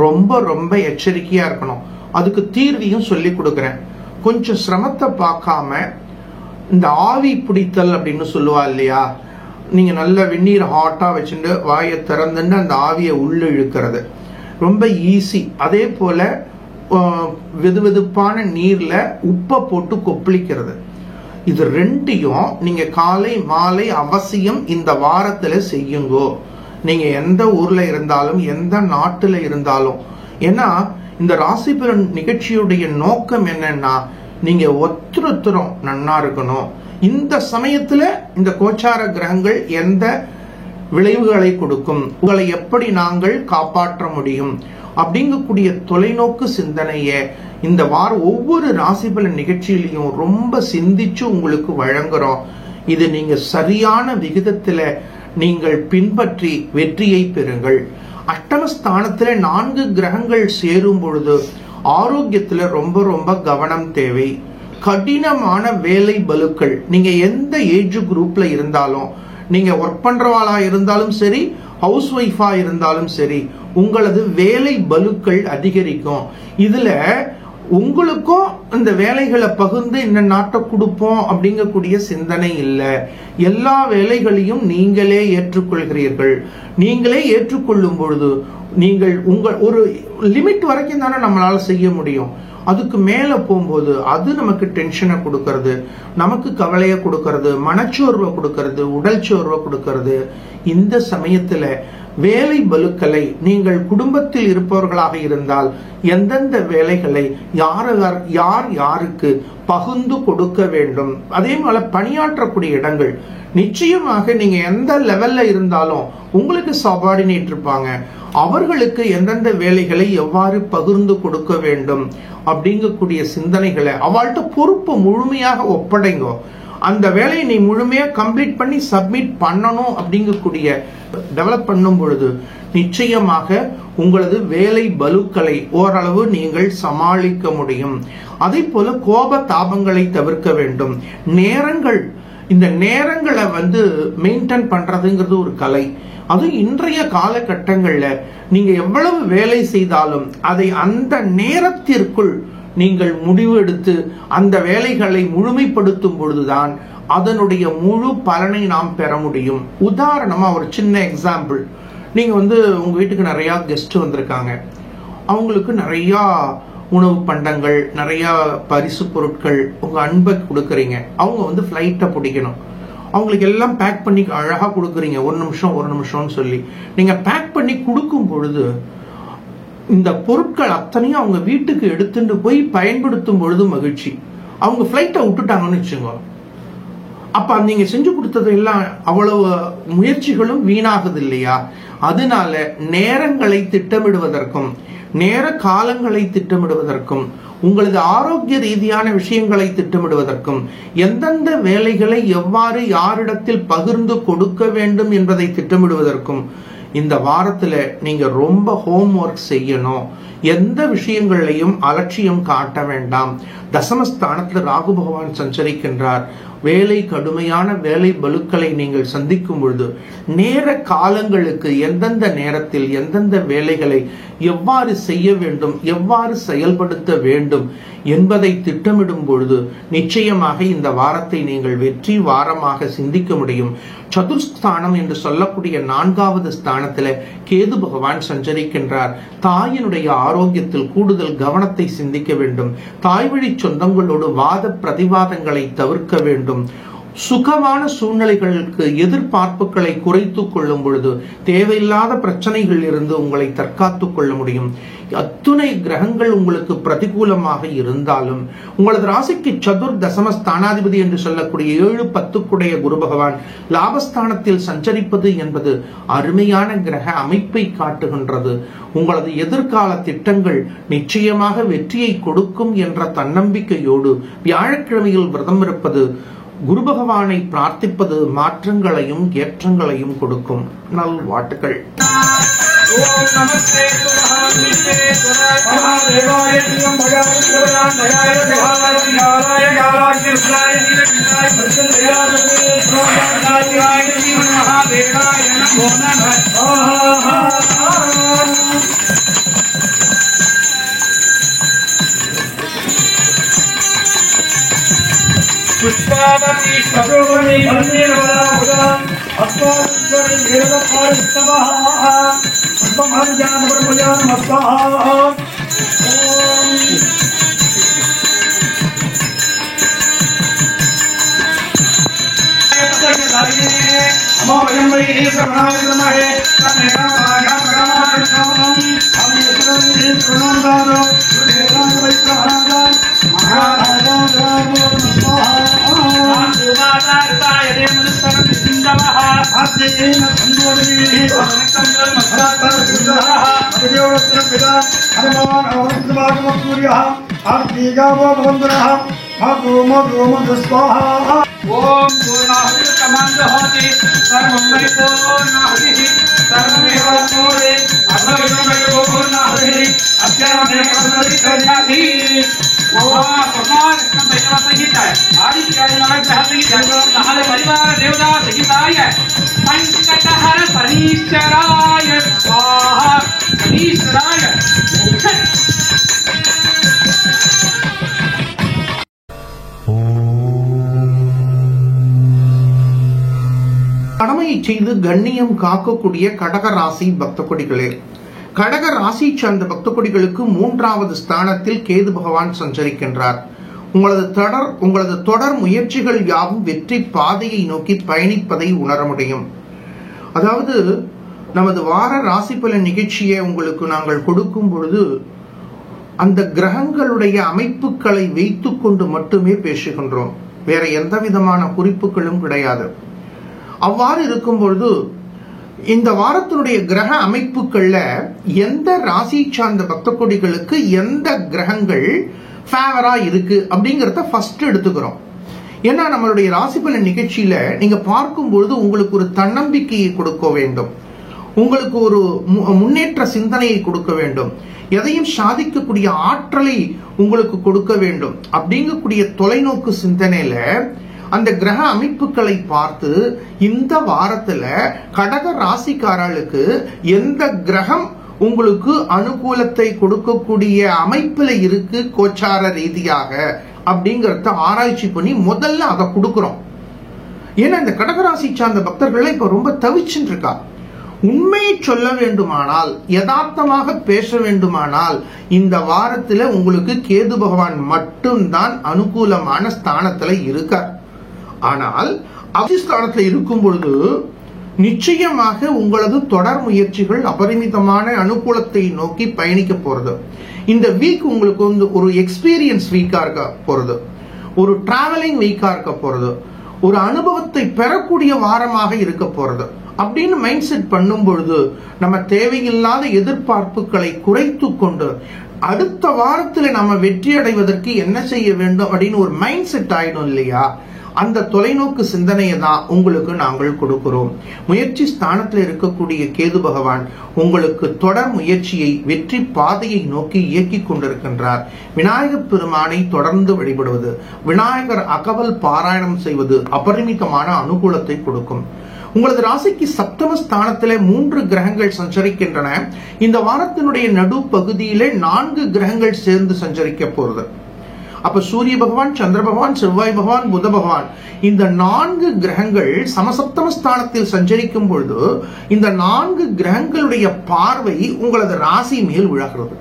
ரொம்ப ரொம்ப எச்சரிக்கையா இருக்கணும். அதுக்கு தீர்வையும் சொல்லி கொடுக்கிறேன். கொஞ்சம் சிரமத்தை பார்க்காம இந்த ஆவி பிடித்தல் அப்படின்னு சொல்லுவா இல்லையா, நீங்க நல்ல வெந்நீர் ஹாட்டா வச்சுட்டு வாயை திறந்துட்டு அந்த ஆவியை உள்ள இழுக்கிறது ரொம்ப ஈஸி. அதே போல வெதுவெதுப்பான நீர்ல உப்பை போட்டு கொப்பளிக்கிறது, இது ரெண்டையும் நீங்க காலை மாலை அவசியம் இந்த வாரத்துல செய்யுங்கோ. நீங்க எந்த ஊர்ல இருந்தாலும் எந்த நாட்டுல இருந்தாலும். ஏன்னா இந்த ராசி பலன் நிகழ்ச்சியுடைய நோக்கம் என்னன்னா, நீங்க ஒருத்தரும் நன்னா இருக்கணும். இந்த சமயத்துல இந்த கோச்சார கிரகங்கள் எந்த விளைவுகளை கொடுக்கும், உங்களை எப்படி நாங்கள் காப்பாற்ற முடியும் அப்படிங்கக்கூடிய தொலைநோக்கு சிந்தனைய இந்த வாரம் ஒவ்வொரு ராசி பலன் நிகழ்ச்சியிலையும் ரொம்ப சிந்திச்சு உங்களுக்கு வழங்குறோம். இது நீங்க சரியான விகிதத்துல நீங்கள் பின்பற்றி வெற்றியை பெறுங்கள். அஷ்டமஸ்தானத்துல 4 கிரகங்கள் சேரும் பொழுது ஆரோக்கியத்துல ரொம்ப ரொம்ப கவனம் தேவை. கடினமான வேலை பலுக்கள், நீங்க எந்த ஏஜ் குரூப்ல இருந்தாலும், நீங்க ஒர்க் பண்றவாளா இருந்தாலும் சரி, ஹவுஸ் ஒய்ஃபா இருந்தாலும் சரி, உங்களது வேலை பலுக்கள் அதிகரிக்கும். இதுல உங்களுக்கும் இந்த வேலைகளை பகிர்ந்து இந்த நாட்டை கொடுப்போம் அப்படிங்கக்கூடிய சிந்தனை இல்லை. எல்லா வேலைகளையும் நீங்களே ஏற்றுக்கொள்கிறீர்கள். நீங்களே ஏற்றுக்கொள்ளும் பொழுது நீங்கள் உங்கள் ஒரு லிமிட் வரைக்கும் தானே நம்மளால செய்ய முடியும். அதுக்கு மேல போகும்போது அது நமக்கு டென்ஷனை கொடுக்கறது, நமக்கு கவலையை கொடுக்கறது, மனச்சோர்வை கொடுக்கறது, உடல் சோர்வை கொடுக்கறது. இந்த சமயத்துல வேலை பலுக்களை நீங்கள் குடும்பத்தில் இருப்பவர்களாக இருந்தால் எந்தெந்த வேலைகளை யார் யாருக்கு பகிர்ந்து கொடுக்க வேண்டும். அதே போல பணியாற்றக்கூடிய இடங்கள் நிச்சயமாக நீங்க எந்த லெவல்ல இருந்தாலும் உங்களுக்கு சபார்டினேட் இருப்பாங்க. அவர்களுக்கு எந்தெந்த வேலைகளை எவ்வாறு பகிர்ந்து கொடுக்க வேண்டும் அப்படிங்கக்கூடிய சிந்தனைகளை அவள்கிட்ட பொறுப்பு முழுமையாக ஒப்படைங்கோ. அந்த வேலையை நீ முழுமையா கம்ப்ளீட் பண்ணி சப்மிட் பண்ணணும் அப்படிங்கக்கூடிய டெவலப் பண்ணும் பொழுது நிச்சயமாக உங்களது வேலை பலுக்களை ஓரளவு நீங்கள் சமாளிக்க முடியும். அதே போல கோப தாபங்களை தவிர்க்க வேண்டும். நேரங்கள், இந்த நேரங்களை மெயின்டைன் பண்றதுங்கிறது ஒரு கலை. அதுவும் இன்றைய காலகட்டங்கள்ல நீங்க எவ்வளவு வேலை செய்தாலும் அதை அந்த நேரத்திற்குள் நீங்கள் முடிவு எடுத்து அந்த வேலைகளை முழுமைப்படுத்தும் பொழுதுதான் அதனுடைய முழு பலனை நாம் பெற முடியும். உதாரணமா ஒரு சின்ன எக்ஸாம்பிள், நீங்க உங்க வீட்டுக்கு நிறைய கெஸ்ட் வந்திருக்காங்க, அவங்களுக்கு நிறைய உணவு பண்டங்கள், நிறைய பரிசு பொருட்கள், உங்க அன்பை கொடுக்கறீங்க. அவங்க ஃபிளைட்டை பிடிக்கணும், அவங்களுக்கு எல்லாம் பேக் பண்ணி அழகா கொடுக்குறீங்க. ஒரு நிமிஷம்னு சொல்லி நீங்க பேக் பண்ணி கொடுக்கும் பொழுது இந்த பொருட்கள் அத்தனையும் அவங்க வீட்டுக்கு எடுத்துட்டு போய் பயன்படுத்தும் பொழுது மகிழ்ச்சி. அவங்க பிளைட்டை விட்டுட்டாங்கன்னு வச்சுங்க, அப்ப நீங்க செஞ்சு கொடுத்தது எல்லாம் அவ்வளவு முயற்சிகளும் வீணாகுது இல்லையா? அதனால நேரங்களை திட்டமிடுவதற்கும் நேர காலங்களை திட்டமிடுவதற்கும் உங்களது ஆரோக்கிய ரீதியான விஷயங்களை திட்டமிடுவதற்கும் எந்தெந்த வேலைகளை எவ்வாறு யாரிடத்தில் பகிர்ந்து கொடுக்க வேண்டும் என்பதை திட்டமிடுவதற்கும் இந்த வாரத்துல நீங்க ரொம்ப ஹோம் ஒர்க் செய்யணும். எந்த விஷயங்களையும் அலட்சியம் காட்ட வேண்டாம். தசமஸ்தானத்துல ராகு பகவான் சஞ்சரிக்கின்றார். கடுமையான வேலை பலுக்களை நீங்கள் சந்திக்கும் பொழுது நேர காலங்களுக்கு எந்தெந்த நேரத்தில் எந்தெந்த வேலைகளை எவ்வாறு செய்ய வேண்டும், எவ்வாறு செயல்படுத்த வேண்டும் என்பதை திட்டமிடும் பொழுது நிச்சயமாக இந்த வாரத்தை நீங்கள் வெற்றி வாரமாக சிந்திக்க முடியும். சதுர்ஸ்தானம் என்று சொல்லக்கூடிய 4வது ஸ்தானத்துல கேது பகவான் சஞ்சரிக்கின்றார். தாயினுடைய ஆரோக்கியத்தில் கூடுதல் கவனத்தை சிந்திக்க வேண்டும். தாய் வழி சொந்தங்களோடு வாத பிரதிவாதங்களை தவிர்க்க வேண்டும். சுகமான சூழ்நிலைகளுக்கு எதிர்பார்ப்புகளை குறைத்துக் கொள்ளும் பொழுது தேவையில்லாத பிரச்சனைகள் இருந்து உங்களை தற்காத்துக் கொள்ள முடியும். அத்துணை கிரகங்கள் உங்களுக்கு பிரதிகூலமாக இருந்தாலும் உங்களது ராசிக்கு சதுர் தசம ஸ்தானாதிபதி என்று சொல்லக்கூடிய 7-10 குரு பகவான் லாபஸ்தானத்தில் சஞ்சரிப்பது என்பது அருமையான கிரக அமைப்பை காட்டுகின்றது. உங்களது எதிர்கால திட்டங்கள் நிச்சயமாக வெற்றியை கொடுக்கும் என்ற தன்னம்பிக்கையோடு வியாழக்கிழமையில் விரதம் இருப்பது குரு பகவானை பிரார்த்திப்பது மாற்றங்களையும் ஏற்றங்களையும் கொடுக்கும். நல்வாழ்த்துக்கள். ஓம் நமஸ்தே மகாதேவாய ஸ்ரீம் பகவாய தேவாய கிருஷ்ணாய நீலகண்டாய பிரசன்னாய மகாதேவாய நமோ நமः. पुष्पावती सरोवरी भंगेरवरावदां अस्वास्वरे वेदपारिस्तवः पद्महंजान ब्रह्मजान मस्वाहा. नमो वयं वै ब्रह्माय नमः तमेवाय ब्रह्माय हम यत्रं प्रणोदारो देवाय वैत्रहाय महाराजाय सुवादाय देवनुत्तरं सिंधवः आद्येन संगोदीः अनकंगल मधुरात्मः अभियोगत्र पिता हनुमान अवन्तभागमसूर्यः आर्तिगावो भवन्तरः मधुमधुमधुस्वाहा. ओम पूर्णाहुति समान्धहोति सर्वं वै पूर्णाहुतिः सर्वमेव पूर्णे अथर्वमेव पूर्णाहुतिः अद्यावधि प्रसरिष्यति. भगवान कृष्ण सहिताय आदित्याय नवग्रह सहिताय सहल परिवार देवता सहिताय संकटहर शनीश्वराय स्वाहा. शनीश्वराय கடமையை செய்து கண்ணியம் காக்கக்கூடிய கடக ராசி பக்த கொடிகளே, கடக ராசி சார்ந்த பக்த கொடிகளுக்கு 3வது ஸ்தானத்தில் கேது பகவான் சஞ்சரிக்கின்றார். உங்களது தொடர் முயற்சிகள் யாவும் வெற்றி பாதையை நோக்கி பயணிப்பதை உணர முடியும். அதாவது நமது வார ராசி பலன் நிகழ்ச்சியை உங்களுக்கு நாங்கள் கொடுக்கும் பொழுது அந்த கிரகங்களுடைய அமைப்புகளை வைத்துக் கொண்டு மட்டுமே பேசுகின்றோம். வேற எந்த விதமான குறிப்புகளும் கிடையாது. அவ்வாறு இருக்கும் பொழுது இந்த வாரத்தினுடைய கிரக அமைப்புகள்ல எந்த ராசி சார்ந்த பக்த கொடிகளுக்கு எந்த கிரகங்கள் ஃபேவரா இருக்கு அப்படிங்கறத ஃபர்ஸ்ட் எடுத்துக்கிறோம். ஏன்னா நம்மளுடைய ராசி பலன் நிகழ்ச்சியில நீங்க பார்க்கும்பொழுது உங்களுக்கு ஒரு தன்னம்பிக்கையை கொடுக்க வேண்டும், உங்களுக்கு ஒரு முன்னேற்ற சிந்தனையை கொடுக்க வேண்டும், எதையும் சாதிக்கக்கூடிய ஆற்றலை உங்களுக்கு கொடுக்க வேண்டும் அப்படிங்கக்கூடிய தொலைநோக்கு சிந்தனையில அந்த கிரக அமைப்புகளை பார்த்து இந்த வாரத்துல கடக ராசிக்காரர்களுக்கு எந்த கிரகம் உங்களுக்கு அனுகூலத்தை கொடுக்கக்கூடிய அமைப்புல இருக்கு கோச்சார ரீதியாக அப்படிங்கறத ஆராய்ச்சி பண்ணி முதல்ல அதை கொடுக்கிறோம். ஏன்னா இந்த கடகராசி சார்ந்த பக்தர்கள் இப்ப ரொம்ப தவிச்சுட்டு இருக்கா. உண்மையை சொல்ல வேண்டுமானால், யதார்த்தமாக பேச வேண்டுமானால் இந்த வாரத்துல உங்களுக்கு கேது பகவான் மட்டும்தான் அனுகூலமான ஸ்தானத்துல இருக்கார். ஆனால் அதிஸ்தானத்துல இருக்கும் பொழுது நிச்சயமாக உங்களது தொடர் முயற்சிகள் அபரிமிதமான அனுகூலத்தை நோக்கி பயணிக்க போறது. இந்த வீக் உங்களுக்கு வந்து ஒரு எக்ஸ்பீரியன்ஸ் வீக்கா இருக்க போறது, ஒரு டிராவலிங் வீக்கா இருக்க போறது, ஒரு அனுபவத்தை பெறக்கூடிய வாரமாக இருக்க போறது அப்படின்னு மைண்ட் செட் பண்ணும் பொழுது நம்ம தேவையில்லாத எதிர்பார்ப்புகளை குறைத்து கொண்டு அடுத்த வாரத்துல நம்ம வெற்றி அடைவதற்கு என்ன செய்ய வேண்டும் அப்படின்னு ஒரு மைண்ட் செட் ஆயிடும் இல்லையா? அந்த தொலைநோக்கு சிந்தனையை தான் உங்களுக்கு நாங்கள் கொடுக்கிறோம். முயற்சி ஸ்தானத்தில் இருக்கக்கூடிய கேது பகவான் உங்களுக்கு தொடர் முயற்சியை வெற்றி பாதையை நோக்கி இயக்கி கொண்டிருக்கின்றார். விநாயகர் பெருமானை தொடர்ந்து வழிபடுவது, விநாயகர் அகவல் பாராயணம் செய்வது அபரிமிதமான அனுகூலத்தை கொடுக்கும். உங்களது ராசிக்கு சப்தம ஸ்தானத்திலே 3 கிரகங்கள் சஞ்சரிக்கின்றன. இந்த வாரத்தினுடைய நடு பகுதியிலே 4 கிரகங்கள் சேர்ந்து சஞ்சரிக்க போறது. அப்ப சூரிய பகவான், சந்திர பகவான், செவ்வாய் பகவான், புத பகவான் இந்த 4 கிரகங்கள் சமசப்தம ஸ்தானத்தில் சஞ்சரிக்கும் பொழுது இந்த 4 கிரகங்களுடைய பார்வை உங்களது ராசி மேல் விழாகிறது.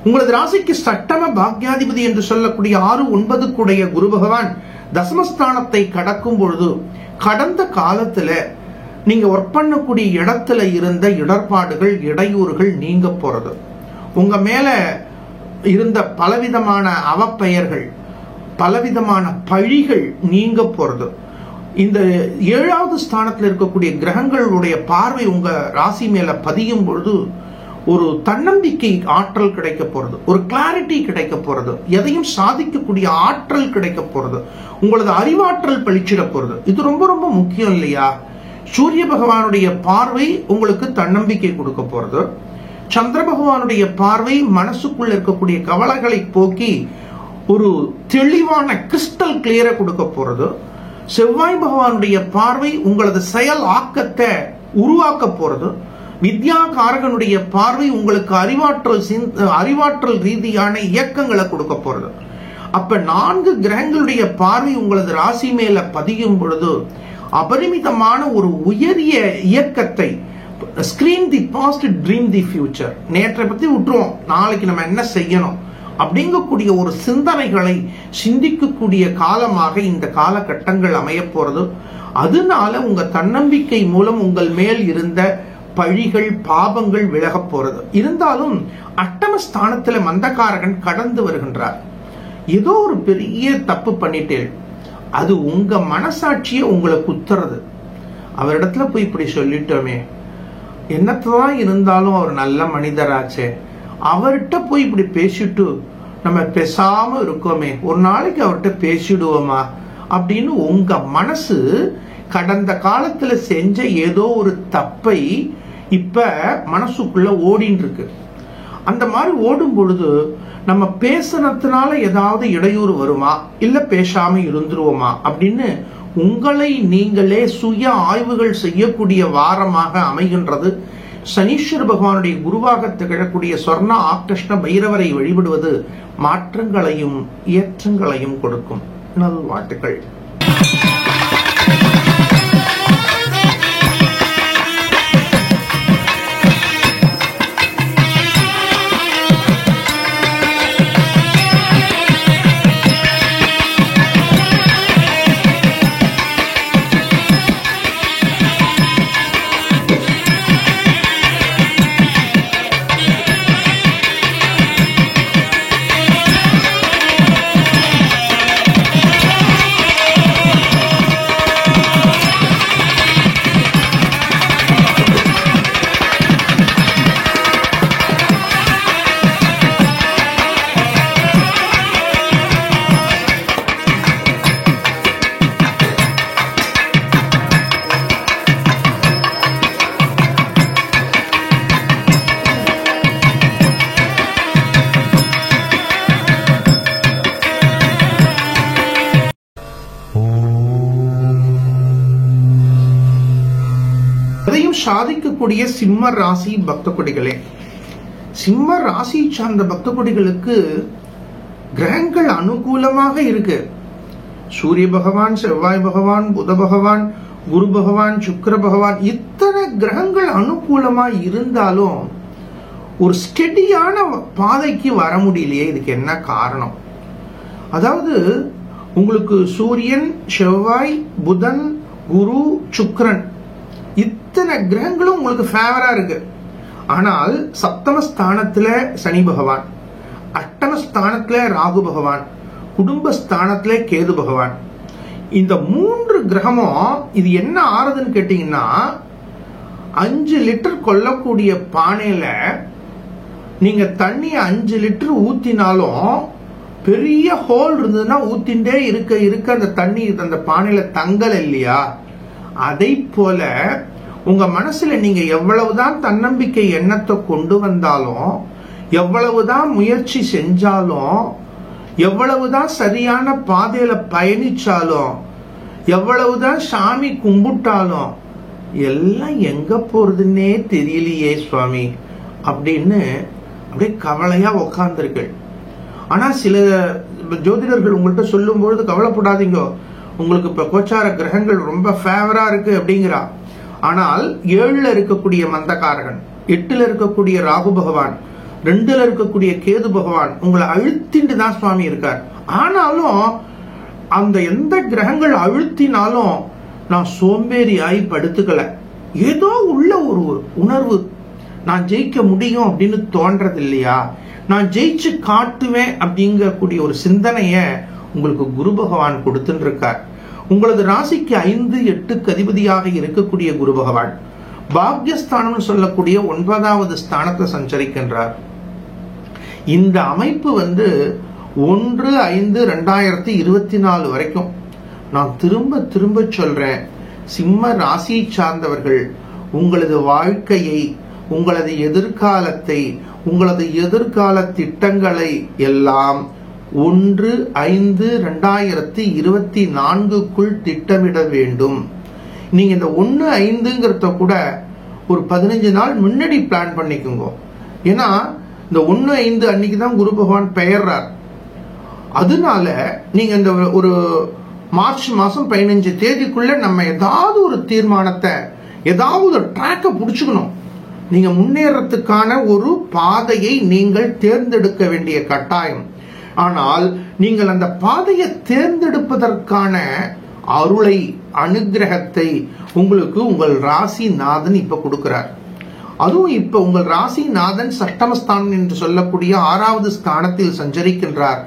உங்களது ராசிக்கு சட்டம பாக்யாதிபதி என்று சொல்லக்கூடிய 6, 9 கூடிய குரு பகவான் தசமஸ்தானத்தை கடக்கும் பொழுது கடந்த காலத்துல நீங்க ஒர்க் பண்ணக்கூடிய இடத்துல இருந்த இடர்பாடுகள், இடையூறுகள் நீங்க போறது, உங்க மேல இருந்த பலவிதமான அவப்பெயர்கள், பலவிதமான பழிகள் நீங்க போறது. இந்த 7வது ஸ்தானத்தில் இருக்கக்கூடிய கிரகங்களுடைய பார்வை உங்க ராசி மேல பதியும் பொழுது ஒரு தன்னம்பிக்கை ஆற்றல் கிடைக்க போறது, ஒரு கிளாரிட்டி கிடைக்க போறது, எதையும் சாதிக்கக்கூடிய ஆற்றல் கிடைக்க போறது, உங்களது அறிவாற்றல் பழிச்சிட போறது. இது ரொம்ப ரொம்ப முக்கியம் இல்லையா? சூரிய பகவானுடைய பார்வை உங்களுக்கு தன்னம்பிக்கை கொடுக்க போறது. சந்திர பகவானுடைய பார்வை மனசுக்குள்ள இருக்கக்கூடிய கவலைகளை போக்கி ஒரு தெளிவான கிறிஸ்டல் கிளியரை கொடுக்க போறது. செவ்வாய் பகவானுடைய பார்வை உங்களது செயல் ஆக்கத்தை உருவாக்க போறது. வித்யா காரகனுடைய பார்வை உங்களுக்கு அறிவாற்றல் ரீதியான இயக்கங்களை கொடுக்க போறது. அப்ப 4 கிரகங்களுடைய பார்வை உங்களது ராசி மேல பதியும் பொழுது அபரிமிதமான ஒரு உயரிய இயக்கத்தை, screen the past, dream the future, நேற்றை பத்தி விட்டுருவோம், நாளைக்கு நம்ம என்ன செய்யணும் அப்படிங்கக்கூடிய ஒரு சிந்தனைகளை சிந்திக்கக்கூடிய காலமாக இந்த காலகட்டங்கள் அமைய போறது. அதனால உங்க தன்னம்பிக்கை மூலம் உங்கள் மேல் இருந்த பழிகள் பாபங்கள் விலக போறது. இருந்தாலும் அட்டமஸ்தானத்துல மந்தகாரகன் கடந்து வருகின்றார். ஏதோ ஒரு பெரிய தப்பு பண்ணிட்டேன், அது உங்க மனசாட்சியை உங்களை குத்துறது. அவரிடத்துல போய் இப்படி சொல்லிட்டோமே, என்னத்தான் இருந்தாலும் அவர் நல்ல மனிதராச்சே, அவர்கிட்ட போய் இப்படி பேசிட்டு நம்ம பேசாம இருக்கோமே, ஒரு நாளைக்கு அவர்கிட்ட பேசிடுவோமா அப்படின்னு உங்க மனசு கடந்த காலத்துல செஞ்ச ஏதோ ஒரு தப்பை இப்ப மனசுக்குள்ள ஓடின்னு இருக்கு. அந்த மாதிரி ஓடும் பொழுது நம்ம பேசுனதுனால ஏதாவது இடையூறு வருமா, இல்ல பேசாம இருந்துருவோமா அப்படின்னு உங்களை நீங்களே சுய ஆய்வுகள் செய்யக்கூடிய வாரமாக அமைகின்றது. சனீஸ்வர பகவானுடைய குருவாக திகழக்கூடிய சொர்ண ஆக்ருஷ்ண பைரவரை வழிபடுவது மாற்றங்களையும் ஏற்றங்களையும் கொடுக்கும். நல்வாழ்த்துக்கள். சாதிக்கக்கூடிய சிம்ம ராசி பக்த கொடிகளே, சிம்ம ராசி சார்ந்த பக்த கொடிகளுக்கு கிரகங்கள் அனுகூலமாக இருக்கு. சூரிய பகவான், செவ்வாய் பகவான், புத பகவான், குரு பகவான், சுக்கிர பகவான், இத்தனை கிரகங்கள் அனுகூலமா இருந்தாலும் ஒரு ஸ்டெடியான பாதைக்கு வர முடியலையே. இதுக்கு என்ன காரணம்? அதாவது உங்களுக்கு சூரியன், செவ்வாய், புதன், குரு, சுக்கிரன் இத்தனை கிரகங்களும் உங்களுக்கு ஃபேவரா இருக்கு. ஆனால் சப்தமஸ்தானத்துல சனி பகவான், அஷ்டமஸ்தானத்துல ராகு பகவான், குடும்பஸ்தானத்துல கேது பகவான், இந்த 3 கிரகமும் இது என்ன ஆறுதுன்னு கேட்டீங்கன்னா, 5 லிட்டர் கொள்ளக்கூடிய பானையில நீங்க தண்ணி 5 லிட்டர் ஊத்தினாலும் பெரிய ஹோல் இருந்ததுன்னா ஊத்திண்டே இருக்க இருக்க அந்த தண்ணி அந்த பானையில தங்கல இல்லையா? அதை போல உங்க மனசுல நீங்க எவ்வளவுதான் தன்னம்பிக்கை எண்ணத்தை கொண்டு வந்தாலும், எவ்வளவுதான் முயற்சி செஞ்சாலும், எவ்வளவுதான் சரியான பாதையில பயணிச்சாலும், எவ்வளவுதான் சாமி கும்பிட்டாலும் எல்லாம் எங்க போறதுன்னே தெரியலையே சுவாமி அப்படின்னு அப்படியே கவலையா உக்காந்துருக்கு. ஆனா சில ஜோதிடர்கள் உங்கள்கிட்ட சொல்லும் பொழுது கவலைப்படாதீங்க, உங்களுக்கு இப்ப கோச்சார கிரகங்கள் ரொம்ப ஃபேவரா இருக்கு அப்படிங்கிறா. ஆனால் 7ல இருக்கக்கூடிய மந்தகாரகன், 8ல இருக்கக்கூடிய ராகு பகவான், 2ல இருக்கக்கூடிய கேது பகவான் உங்களை அழுத்திட்டு தான் சுவாமி இருக்கார். ஆனாலும் அந்த எந்த கிரகங்கள் அழுத்தினாலும் நான் சோம்பேறியாய் படுத்துக்கல. ஏதோ உள்ள ஒரு உணர்வு, நான் ஜெயிக்க முடியும் அப்படின்னு தோன்றது இல்லையா? நான் ஜெயிச்சு காட்டுவேன் அப்படிங்கக்கூடிய ஒரு சிந்தனைய உங்களுக்கு குரு பகவான் கொடுத்துட்டு இருக்கார். உங்களது ராசிக்கு 5, 8க்கு அதிபதியாக இருக்கக்கூடிய குரு பகவான் பாக்யஸ்தானம் சொல்லக்கூடிய 9வது ஸ்தானத்தை சஞ்சரிக்கின்றார். இந்த அமைப்பு 1/5/2024 வரைக்கும். நான் திரும்ப திரும்ப சொல்றேன், சிம்ம ராசியை சார்ந்தவர்கள் உங்களது வாழ்க்கையை, உங்களது எதிர்காலத்தை, உங்களது எதிர்கால திட்டங்களை எல்லாம் 1/5/2024க்குள் திட்டமிட வேண்டும். நீங்க இந்த 1/5ங்கிறத கூட ஒரு 15 நாள் முன்னாடி பிளான் பண்ணிக்கோங்க. ஏன்னா இந்த 1/5 அன்னைக்கு தான் குரு பகவான் பெயர்றார். அதனால நீங்க இந்த ஒரு மார்ச் மாசம் 15 தேதிக்குள்ள நம்ம ஏதாவது ஒரு தீர்மானத்தை, ஏதாவது ஒரு ட்ராக்கை பிடிச்சுக்கணும். நீங்க முன்னேறத்துக்கான ஒரு பாதையை நீங்கள் தேர்ந்தெடுக்க வேண்டிய கட்டாயம். ஆனால் நீங்கள் அந்த பாதையை தேர்ந்தெடுப்பதற்கான அருளை, அனுகிரகத்தை உங்களுக்கு உங்கள் ராசிநாதன் இப்ப கொடுக்கிறார். அதுவும் இப்ப உங்கள் ராசிநாதன் சஷ்டமஸ்தானம் என்று சொல்லக்கூடிய 6வது ஸ்தானத்தில் சஞ்சரிக்கின்றார்.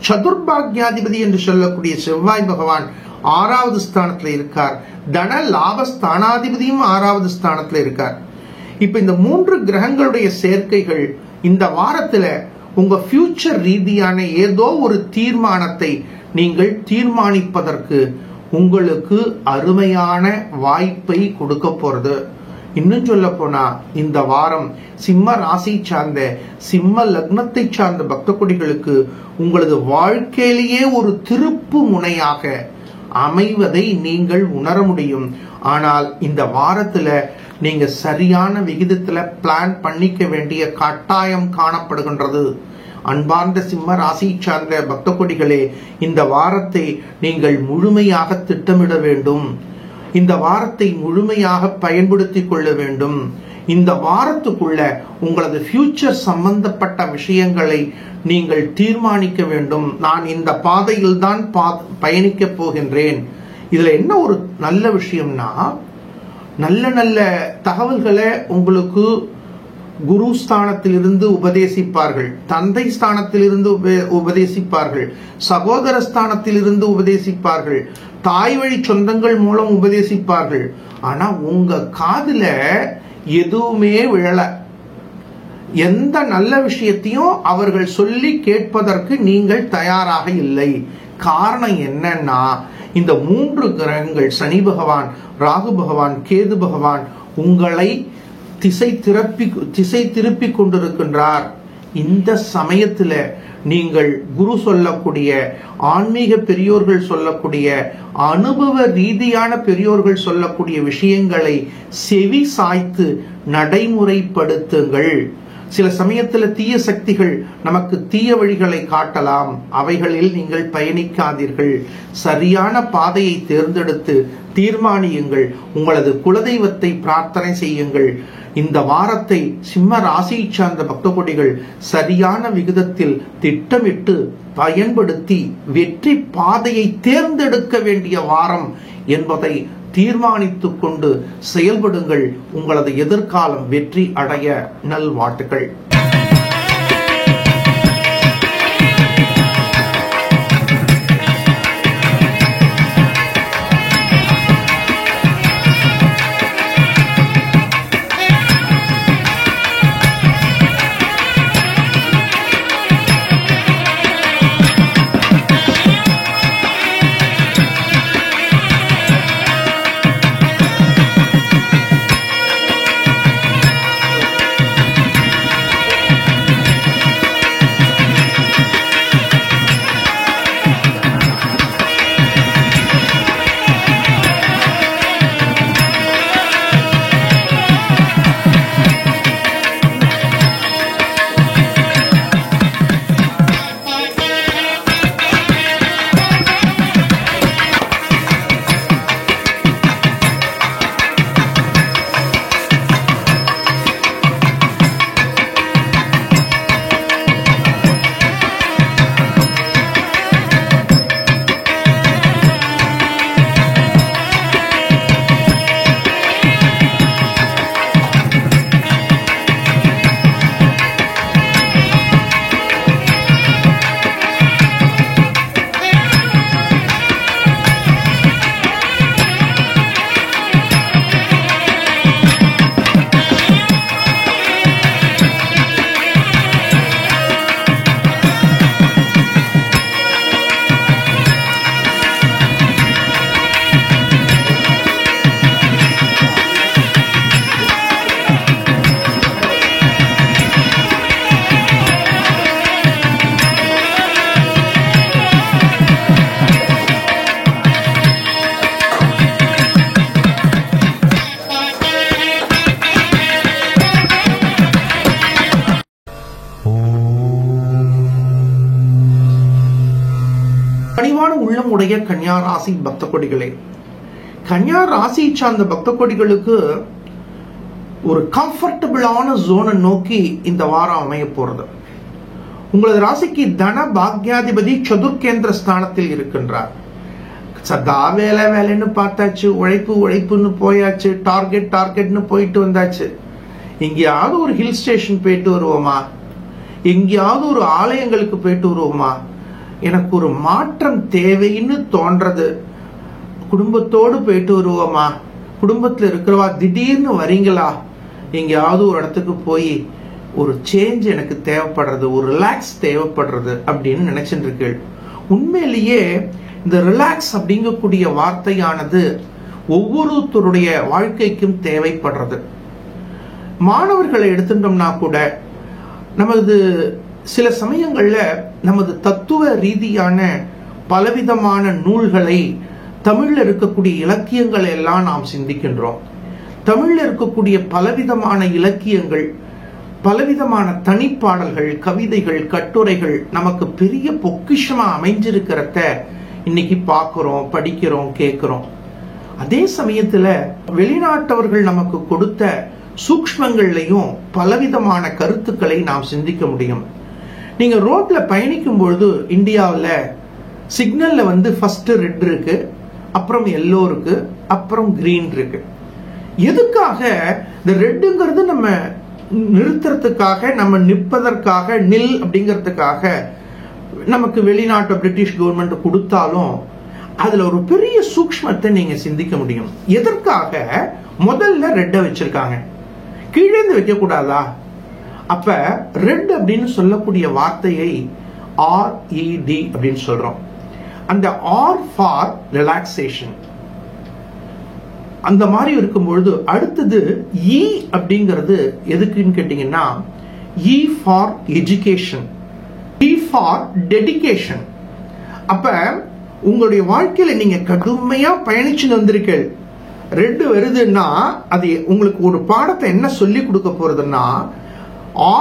சதுர்பாக்யாதிபதி என்று சொல்லக்கூடிய செவ்வாய் பகவான் 6வது ஸ்தானத்தில் இருக்கார். தன லாபஸ்தானாதிபதியும் 6வது ஸ்தானத்தில் இருக்கார். இப்ப இந்த 3 கிரகங்களுடைய சேர்க்கைகள் இந்த வாரத்துல உங்க ஃபியூச்சர் ரீதியான ஏதோ ஒரு தீர்மானத்தை நீங்கள் தீர்மானிப்பதற்கு உங்களுக்கு அருமையான வாய்ப்பை கொடுக்க போறது. இன்னும் சொல்ல போனா இந்த வாரம் சிம்ம ராசி சார்ந்த, சிம்ம லக்னத்தை சார்ந்த பக்த கொடிகளுக்கு உங்களது வாழ்க்கையிலேயே ஒரு திருப்பு முனையாக அமைவதை நீங்கள் உணர முடியும். ஆனால் இந்த வாரத்துல நீங்க சரியான விகிதத்துல பிளான் பண்ணிக்க வேண்டிய கட்டாயம் காணப்படுகின்றது. அன்பார்ந்த சிம்ம ராசி சார்ந்த பக்த கொடிகளே, இந்த வாரத்தை நீங்கள் முழுமையாக திட்டமிட வேண்டும். இந்த வாரத்தை முழுமையாக பயன்படுத்திக் கொள்ள வேண்டும். இந்த வாரத்துக்குள்ள உங்களது ஃபியூச்சர் சம்பந்தப்பட்ட விஷயங்களை நீங்கள் தீர்மானிக்க வேண்டும். நான் இந்த பாதையில் தான் பயணிக்க போகின்றேன். இதுல என்ன ஒரு நல்ல விஷயம்னா, நல்ல நல்ல தகவல்களை உங்களுக்கு குரு ஸ்தானத்திலிருந்து உபதேசிப்பார்கள், தந்தை ஸ்தானத்திலிருந்து உபதேசிப்பார்கள், சகோதர ஸ்தானத்திலிருந்து உபதேசிப்பார்கள், தாய் வழி சொந்தங்கள் மூலம் உபதேசிப்பார்கள். ஆனா உங்க காதுல எதுவுமே விழல. எந்த நல்ல விஷயத்தையும் அவர்கள் சொல்லி கேட்பதற்கு நீங்கள் தயாராக இல்லை. காரணம் என்னன்னா, இந்த 3 கிரகங்கள், சனி பகவான், ராகு பகவான், கேது பகவான் உங்களை திசை திருப்பி கொண்டிருக்கின்றார். இந்த சமயத்துல நீங்கள் குரு சொல்லக்கூடிய, ஆன்மீக பெரியோர்கள் சொல்லக்கூடிய, அனுபவ ரீதியான பெரியோர்கள் சொல்லக்கூடிய விஷயங்களை செவி சாய்த்து நடைமுறைப்படுத்துங்கள். சில சமயத்துல தீய சக்திகள் நமக்கு தீய வழிகளை காட்டலாம். அவைகளில் நீங்கள் பயணிக்காதீர்கள். சரியான பாதையை தேர்ந்தெடுத்து தீர்மானியுங்கள். உங்களது குலதெய்வத்தை பிரார்த்தனை செய்யுங்கள். இந்த வாரத்தை சிம்ம ராசியை சார்ந்த பக்த கொடிகள் சரியான விகிதத்தில் திட்டமிட்டு பயன்படுத்தி வெற்றி பாதையை தேர்ந்தெடுக்க வேண்டிய வாரம் என்பதை தீர்மானித்துக் கொண்டு செயல்படுங்கள். உங்களது எதிர்காலம் வெற்றி அடைய நல்வாழ்த்துக்கள். உள்ளம் உடைய கன்னியா ராசி பக்த கொடிகளே, கன்னியா ராசி சார்ந்த பக்த கொடிகளுக்கு ஒரு கம்ஃபர்டபுளான ஜோனை நோக்கி இந்த வாரம் அமைய போறது. உங்களது ராசிக்கு தன பாக்யாதிபதி சதுர்கேந்திர ஸ்தானத்தில் இருக்கின்றார். சதா வேலை வேலைன்னு பார்த்தாச்சு, உழைப்பு உழைப்புன்னு போயாச்சு, டார்கெட்னு போயிட்டு வந்தாச்சு. எங்கேயாவது ஒரு ஹில் ஸ்டேஷன் போயிட்டு வருவோமா, எங்கேயாவது ஒரு ஆலயங்களுக்கு போயிட்டு வருவோமா, எனக்கு ஒரு மாற்றம் தேவைன்னு தோன்றது. குடும்பத்தோடு போயிட்டு வருவோமா, குடும்பத்தில் இருக்கிறவா திடீர்னு வரீங்களா, எங்கேயாவது ஒரு இடத்துக்கு போய் ஒரு சேஞ்ச் எனக்கு தேவைப்படுறது, ஒரு ரிலாக்ஸ் தேவைப்படுறது அப்படின்னு நினைச்சிட்டு இருக்கீள். உண்மையிலேயே இந்த ரிலாக்ஸ் அப்படிங்கக்கூடிய வார்த்தையானது ஒவ்வொருத்தருடைய வாழ்க்கைக்கும் தேவைப்படுறது. மாணவர்களை எடுத்துட்டோம்னா கூட நமது சில சமயங்கள்ல நமது தத்துவ ரீதியான பலவிதமான நூல்களை தமிழ்ல இருக்கக்கூடிய இலக்கியங்களை எல்லாம் நாம் சிந்திக்கின்றோம். தமிழ்ல இருக்கக்கூடிய பலவிதமான இலக்கியங்கள், பலவிதமான தனிப்பாடல்கள், கவிதைகள், கட்டுரைகள் நமக்கு பெரிய பொக்கிஷமா அமைஞ்சிருக்கிறத இன்னைக்கு பார்க்கிறோம், படிக்கிறோம், கேட்கிறோம். அதே சமயத்துல வெளிநாட்டவர்கள் நமக்கு கொடுத்த சூக்ஷ்மங்கள்லையும் பலவிதமான கருத்துக்களை நாம் சிந்திக்க முடியும். நீங்க ரோட்ல பயணிக்கும் பொழுது இந்தியாவில் சிக்னல்ல ஃபர்ஸ்ட் ரெட் இருக்கு, அப்புறம் எல்லோ இருக்கு, அப்புறம் கிரீன் இருக்கு. எதுக்காக இந்த ரெட்டுங்கிறது நம்ம நிறுத்துறதுக்காக, நம்ம நிற்பதற்காக, நில் அப்படிங்கிறதுக்காக நமக்கு வெளிநாட்டு பிரிட்டிஷ் கவர்மெண்ட் கொடுத்தாலும் அதுல ஒரு பெரிய சூக்ஷ்மத்தை நீங்க சிந்திக்க முடியும். எதற்காக முதல்ல ரெட்டை வச்சிருக்காங்க, கீழே வைக்க கூடாதா? அப்ப ரெட் அப்படின்னு சொல்லக்கூடிய வார்த்தையை RED அப்படின்னு சொல்றோம். அந்த R ஃபார் ரிலாக்ஸேஷன். அந்த மாதிரி இருக்கும்பொழுது அடுத்தது E அப்படிங்கிறது எதுக்குன்னு கேட்டீங்கன்னா E for education, D for dedication. அப்ப உங்களுடைய வாழ்க்கையில நீங்க கடுமையா பயணிச்சு வந்திருக்கீங்க, ரெட் வருதுன்னா அது உங்களுக்கு ஒரு பாடத்தை என்ன சொல்லி கொடுக்க போறதுன்னா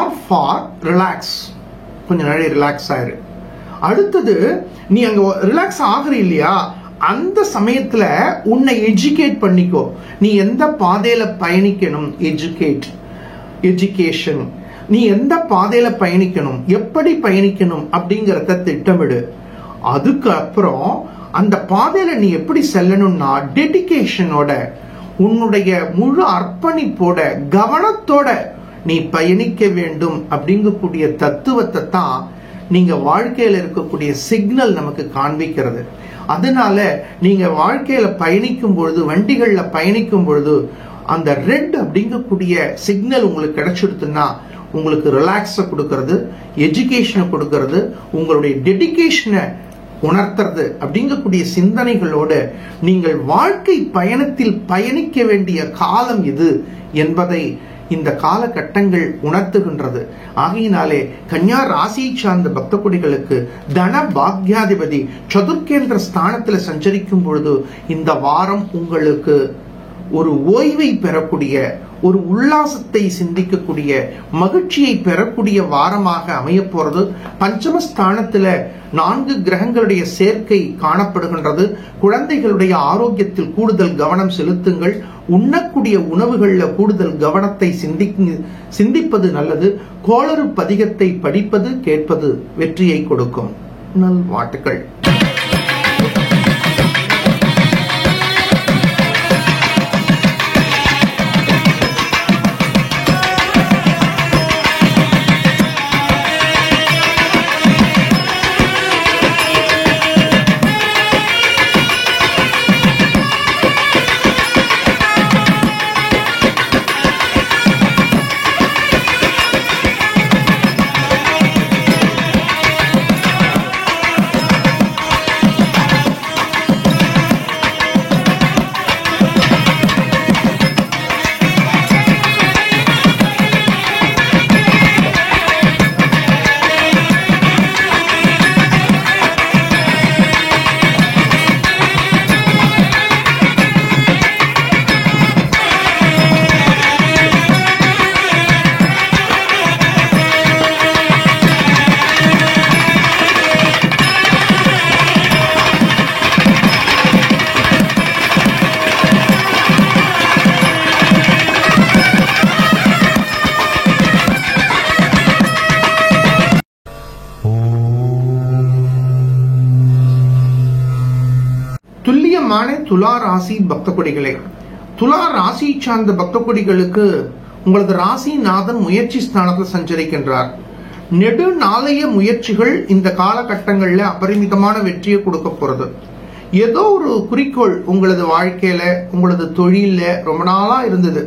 R ஃபார் ரிலாக்ஸ், கொஞ்ச நாளை ரிலாக்ஸ் ஆயிரு. அடுத்தது நீ அங்க ரிலாக்ஸ் ஆகுற இல்லையா, அந்த சமயத்துல உன்னை எஜுகேட் பண்ணிக்கோ. நீ எந்த பாதையில பயணிக்கணும், எஜுகேஷன். நீ எந்த பாதையில பயணிக்கணும், எப்படி பயணிக்கணும் அப்படிங்கறத திட்டமிடு. அதுக்கு அப்புறம் அந்த பாதையில நீ எப்படி செல்லணும்னா டெடிகேஷனோட, உன்னுடைய முழு அர்ப்பணிப்போட, கவனத்தோட நீ பயணிக்க வேண்டும் அப்படிங்கக்கூடிய தத்துவத்தை தான் நீங்க வாழ்க்கையில இருக்கக்கூடிய சிக்னல் நமக்கு காண்பிக்கிறது. அதனால நீங்க வாழ்க்கையில பயணிக்கும் பொழுது, வண்டிகள்ல பயணிக்கும் பொழுது அந்த ரெட் அப்படிங்கக்கூடிய சிக்னல் உங்களுக்கு கிடைச்சிடுதுன்னா உங்களுக்கு ரிலாக்ஸ கொடுக்கறது, எஜுகேஷனை கொடுக்கறது, உங்களுடைய டெடிகேஷனை உணர்த்துறது அப்படிங்கக்கூடிய சிந்தனைகளோடு நீங்கள் வாழ்க்கை பயணத்தில் பயணிக்க வேண்டிய காலம் இது என்பதை இந்த காலகட்டங்கள் உணர்த்துகின்றது. ஆகையினாலே கன்னியா ராசியை சார்ந்த பக்த கொடிகளுக்கு தன பாக்யாதிபதி சதுர்கேந்திர ஸ்தானத்தில் சஞ்சரிக்கும் பொழுது இந்த வாரம் உங்களுக்கு ஒரு ஓய்வை பெறக்கூடிய, ஒரு உல்லாசத்தை சிந்திக்கக்கூடிய, மகிழ்ச்சியை பெறக்கூடிய வாரமாக அமைய போறது. பஞ்சமஸ்தானத்துல 4 கிரகங்களுடைய சேர்க்கை காணப்படுகின்றது. குழந்தைகளுடைய ஆரோக்கியத்தில் கூடுதல் கவனம் செலுத்துங்கள். உண்ணக்கூடிய உணவுகள்ல கூடுதல் கவனத்தை சிந்திப்பது நல்லது. கோளறு பதிகத்தை படிப்பது, கேட்பது வெற்றியை கொடுக்கும். நல்வாழ்த்துக்கள். துல்லியமான துலா ராசி பக்த கொடிகளே, துலா ராசி சார்ந்த பக்த கொடிகளுக்கு உங்களது ராசிநாதன் முயற்சி ஸ்தானத்தில் சஞ்சரிக்கின்றார். நெடு நாளைய முயற்சிகள் இந்த காலகட்டங்கள்ல அபரிமிதமான வெற்றியை கொடுக்க போறது. ஏதோ ஒரு குறிக்கோள் உங்களது வாழ்க்கையில, உங்களது தொழில ரொம்ப நாளா இருந்தது.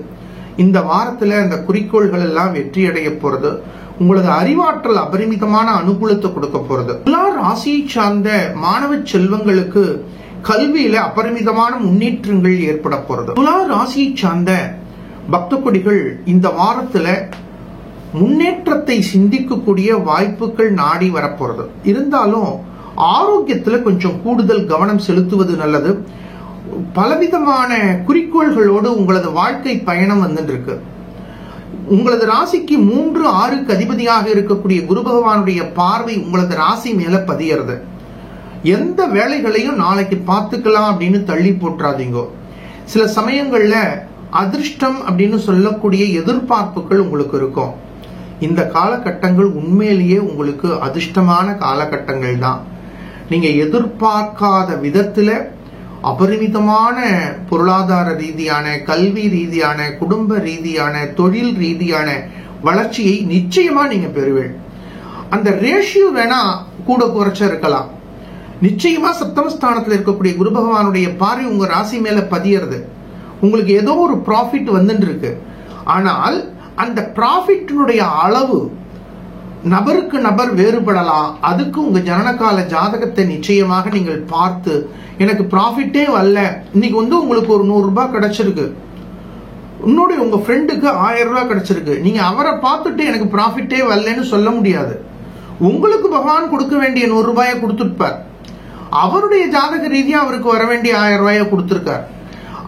இந்த வாரத்துல அந்த குறிக்கோள்கள் எல்லாம் வெற்றி அடைய போறது. உங்களது அறிவாற்றல் அபரிமிதமான அனுகூலத்தை கொடுக்க போறது. துலா ராசியை சார்ந்த மாணவ செல்வங்களுக்கு கல்வியில அபரிமிதமான முன்னேற்றங்கள் ஏற்பட போறது. துலா ராசியை சார்ந்த பக்த கொடிகள் இந்த வாரத்துல முன்னேற்றத்தை சிந்திக்கக்கூடிய வாய்ப்புகள் நாடி வரப்போறது. இருந்தாலும் ஆரோக்கியத்துல கொஞ்சம் கூடுதல் கவனம் செலுத்துவது நல்லது. பலவிதமான குறிக்கோள்களோடு உங்களது வாழ்க்கை பயணம் வந்துட்டு இருக்கு. உங்களது ராசிக்கு 3, 6க்கு அதிபதியாக இருக்கக்கூடிய குரு பகவானுடைய பார்வை உங்களது ராசி மேல பதியறது. எந்த வேலைகளையும் நாளைக்கு பார்த்துக்கலாம் அப்படின்னு தள்ளி போட்டுறாதீங்க. சில சமயங்கள்ல அதிர்ஷ்டம் அப்படின்னு சொல்லக்கூடிய எதிர்பார்ப்புகள் உங்களுக்கு இருக்கும். இந்த காலகட்டங்கள் உண்மையிலேயே உங்களுக்கு அதிர்ஷ்டமான காலகட்டங்கள் தான். நீங்க எதிர்பார்க்காத விதத்துல அபரிமிதமான பொருளாதார ரீதியான, கல்வி ரீதியான, குடும்ப ரீதியான, தொழில் ரீதியான வளர்ச்சியை நிச்சயமா நீங்க பெறுவீர்கள். அந்த ரேஷியோ வேணா கூட குறைச்ச இருக்கலாம். நிச்சயமா சப்தமஸ்தானத்தில் இருக்கக்கூடிய குரு பகவானுடைய பார்வை உங்க ராசி மேல பதியறது. உங்களுக்கு ஏதோ ஒரு ப்ராஃபிட் வந்துட்டு இருக்கு. ஆனால் அந்த ப்ராஃபிட்டினுடைய அளவு நபருக்கு நபர் வேறுபடலாம். அதுக்கு உங்க ஜனனகால ஜாதகத்தை நிச்சயமாக நீங்கள் பார்த்து, எனக்கு ப்ராஃபிட்டே வரல, இன்னைக்கு உங்களுக்கு ஒரு 100 ரூபாய் கிடைச்சிருக்கு, இன்னொரு உங்க ஃப்ரெண்டுக்கு 1000 ரூபாய் கிடைச்சிருக்கு, நீங்க அவரை பார்த்துட்டு எனக்கு ப்ராஃபிட்டே வரலன்னு சொல்ல முடியாது. உங்களுக்கு பகவான் கொடுக்க வேண்டிய 100 ரூபாயை கொடுத்துருப்பார். அவருடைய ஜாதக ரீதியா அவருக்கு வர வேண்டிய 1000 ரூபாயை கொடுத்திருக்கார்.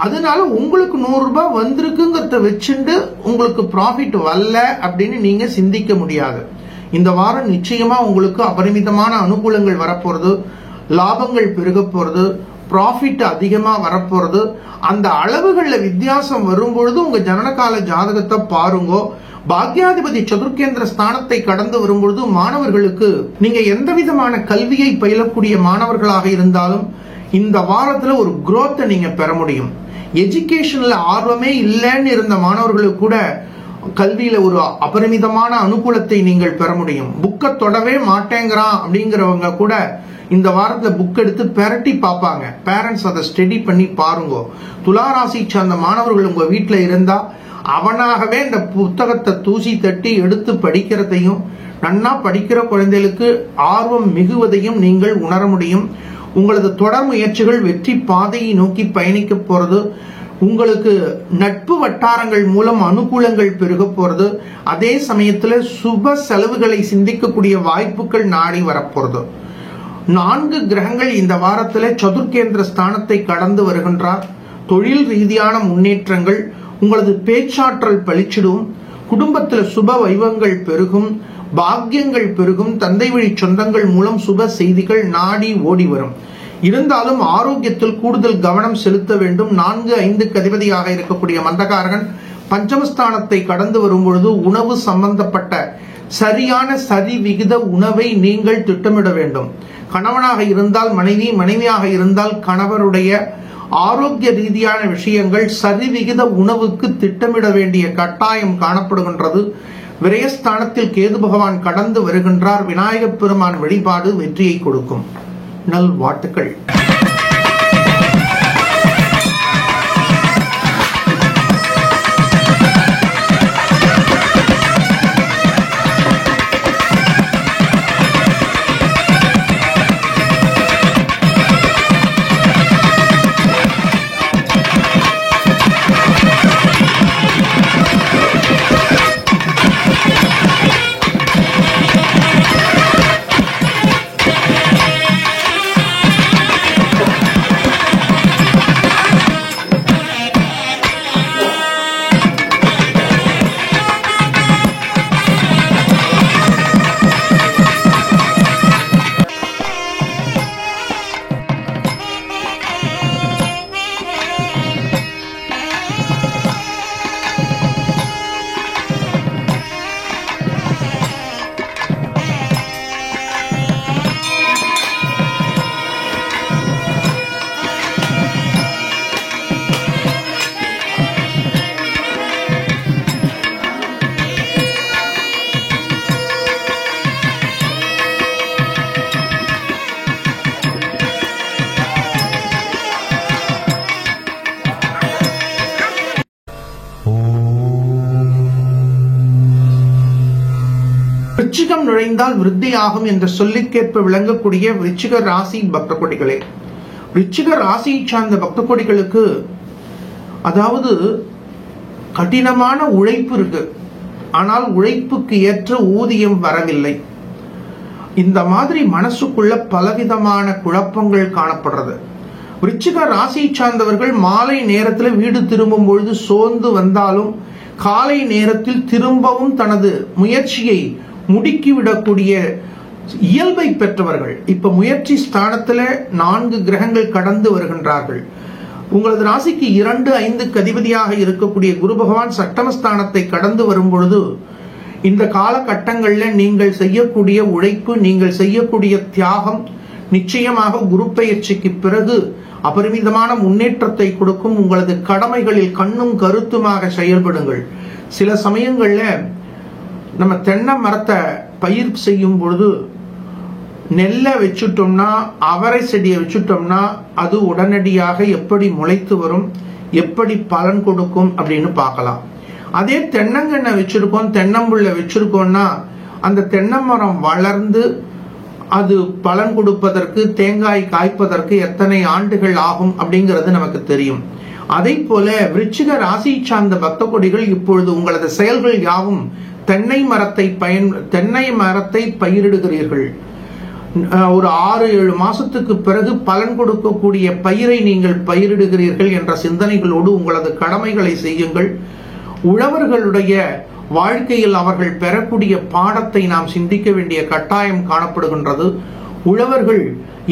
அதனால உங்களுக்கு 100 ரூபாய் வந்திருக்குங்கிறத வச்சுட்டு உங்களுக்கு ப்ராஃபிட் வரல அப்படின்னு நீங்க சிந்திக்க முடியாது. இந்த வாரம் நிச்சயமா உங்களுக்கு அபரிமிதமான அனுகூலங்கள் வரப்போறது, லாபங்கள் பெருக போறது, ப்ராஃபிட் அதிகமா வரப்போறது. அந்த அளவுகள்ல வித்தியாசம் வரும்பொழுது உங்க ஜனனகால ஜாதகத்தை பாருங்க. பாக்யாதிபதி சதுர்கேந்திர ஸ்தானத்தை கடந்து வரும்பொழுது மாணவர்களுக்கு, நீங்க எந்த விதமான கல்வியை பயிலக்கூடிய மாணவர்களாக இருந்தாலும் இந்த வாரத்துல ஒரு growth நீங்க பெற முடியும். எஜுகேஷன்ல ஆர்வமே இல்லைன்னு இருந்த மாணவர்களுக்கு கூட கல்வியில ஒரு அபரிமிதமான அனுகூலத்தை நீங்கள் பெற முடியும். புக்கை தொடவே மாட்டேங்கிறான் அப்படிங்கிறவங்க கூட இந்த வாரத்துல புக் எடுத்து பெரட்டி பார்ப்பாங்க. பேரண்ட்ஸ் அதை ஸ்டடி பண்ணி பாருங்க. துளாராசி சார்ந்த மாணவர்கள் உங்க வீட்டுல இருந்தா அவனாகவே இந்த புத்தகத்தை தூசி தட்டி எடுத்து படிக்கிறதையும், நன்னா படிக்கிற குழந்தைகளுக்கு ஆர்வம் மிகுவதையும் நீங்கள் உணர முடியும். உங்களது தொடர் முயற்சிகள் வெற்றி பாதையை நோக்கி பயணிக்க போறது. உங்களுக்கு நட்பு வட்டாரங்கள் மூலம் அனுகூலங்கள் பெருக போறது. அதே சமயத்துல சுப செலவுகளை சிந்திக்கக்கூடிய வாய்ப்புகள் நாடி வரப்போறது. 4 கிரகங்கள் இந்த வாரத்துல சதுர்கேந்திர ஸ்தானத்தை கடந்து வருகின்றார். தொழில் ரீதியான முன்னேற்றங்கள், உங்களது பேச்சாற்றல் பளிச்சிடும், குடும்பத்துல சுப வைபவங்கள் பெருகும், பாக்கியங்கள் பெருகும், தந்தை வழி சொந்தங்கள் மூலம் சுப செய்திகள் நாடி ஓடி வரும். இருந்தாலும் ஆரோக்கியத்தில் கூடுதல் கவனம் செலுத்த வேண்டும். 4, 5க்கு அதிபதியாக இருக்கக்கூடிய மந்தகாரகன் பஞ்சமஸ்தானத்தை கடந்து வரும் பொழுது உணவு சம்பந்தப்பட்ட சரியான சரி விகித உணவை நீங்கள் திட்டமிட வேண்டும். கணவனாக இருந்தால் மனைவி, மனைவியாக இருந்தால் கணவருடைய ஆரோக்கிய ரீதியான விஷயங்கள் சரிவிகித உணவுக்கு திட்டமிட வேண்டிய கட்டாயம் காணப்படுகின்றது. விரயஸ்தானத்தில் கேது பகவான் கடந்து வருகின்றார். விநாயகப் பெருமான் வழிபாடு வெற்றியை கொடுக்கும். நல்வாழ்த்துக்கள். விருச்சிகம் நுழைந்தால் விருத்தியாகும் என்ற சொல்லுக்கேற்ப விளங்கக்கூடிய விருச்சிக ராசி பக்த கொடிகளே, விருச்சிக ராசியை சார்ந்த பக்த கொடிகளுக்கு அதாவது கடினமான உழைப்பு இருக்கு, ஆனால் உழைப்புக்கு ஏற்ற ஊதியம் வரவில்லை. இந்த மாதிரி மனசுக்குள்ள பலவிதமான குழப்பங்கள் காணப்படுறது. விருச்சிக ராசியை சார்ந்தவர்கள் மாலை நேரத்தில் வீடு திரும்பும் பொழுது சோர்ந்து வந்தாலும் காலை நேரத்தில் திரும்பவும் தனது முயற்சியை முடுக்கிவிடக்கூடிய இயல்பை பெற்றவர்கள். இப்ப முயற்சி ஸ்தானத்துல 4 கிரகங்கள் கடந்து வருகின்றார்கள். உங்களது ராசிக்கு 2, 5 அதிபதியாக இருக்கக்கூடிய குரு பகவான் சட்டமஸ்தானத்தை கடந்து வரும் பொழுது இந்த காலகட்டங்கள்ல நீங்கள் செய்யக்கூடிய உழைப்பு, நீங்கள் செய்யக்கூடிய தியாகம் நிச்சயமாக குரு பெயர்ச்சிக்கு பிறகு அபரிமிதமான முன்னேற்றத்தை கொடுக்கும். உங்களது கடமைகளில் கண்ணும் கருத்துமாக செயல்படுங்கள். சில சமயங்கள்ல நம்ம தென்னை மரத்தை பயிர் செய்யும் பொழுது நெல்லை வச்சுட்டோம்னா, அவரை செடியை வச்சுட்டோம்னா அது உடனடியாக எப்படி முளைத்து வரும், எப்படி பலன் கொடுக்கும் அப்படின்னு பார்க்கலாம். அதே தென்னங்கெண்ணெய் வச்சிருக்கோம், தென்னம்புள்ள வச்சிருக்கோம்னா அந்த தென்னை மரம் வளர்ந்து அது பலன் கொடுப்பதற்கு, தேங்காய் காய்ப்பதற்கு எத்தனை ஆண்டுகள் ஆகும் அப்படிங்கிறது நமக்கு தெரியும். அதை போல விருச்சிக ராசி சார்ந்த பக்த கொடிகள் இப்பொழுது உங்களது செயல்கள் யாவும் தென்னை மரத்தை பயிரிடுகிறீர்கள். ஒரு 6-7 மாசத்துக்கு பிறகு பலன் கொடுக்கக்கூடிய பயிரை நீங்கள் பயிரிடுகிறீர்கள் என்ற சிந்தனைகளோடு உங்களது கடமைகளை செய்யுங்கள். உழவர்களுடைய வாழ்க்கையில் அவர்கள் பெறக்கூடிய பாடத்தை நாம் சிந்திக்க வேண்டிய கட்டாயம் காணப்படுகின்றது. உழவர்கள்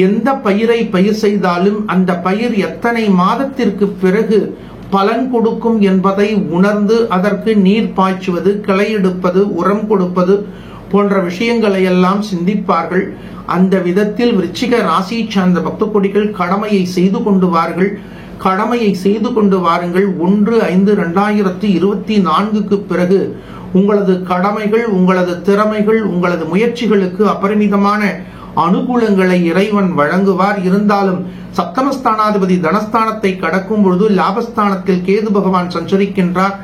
எந்த பயிரை பயிர் செய்தாலும் அந்த பயிர் எத்தனை மாதத்திற்கு பிறகு பலன் கொடுக்கும் என்பதை உணர்ந்து அதற்கு நீர் பாய்ச்சுவது, களை எடுப்பது, உரம் கொடுப்பது போன்ற விஷயங்களை எல்லாம் சிந்திப்பார்கள். அந்த விதத்தில் விருச்சிக ராசியை சார்ந்த பக்த கொடிகள் கடமையை செய்து கொண்டு வாருங்கள். 1/5/2024 பிறகு உங்களது கடமைகள், உங்களது திறமைகள், உங்களது முயற்சிகளுக்கு அபரிமிதமான அனுகூலங்களை இறைவன் வழங்குவார். இருந்தாலும் சப்தமஸ்தானாதிபதி தனஸ்தானத்தை கடக்கும் பொழுது லாபஸ்தானத்தில் கேது பகவான் சஞ்சரிக்கின்றார்.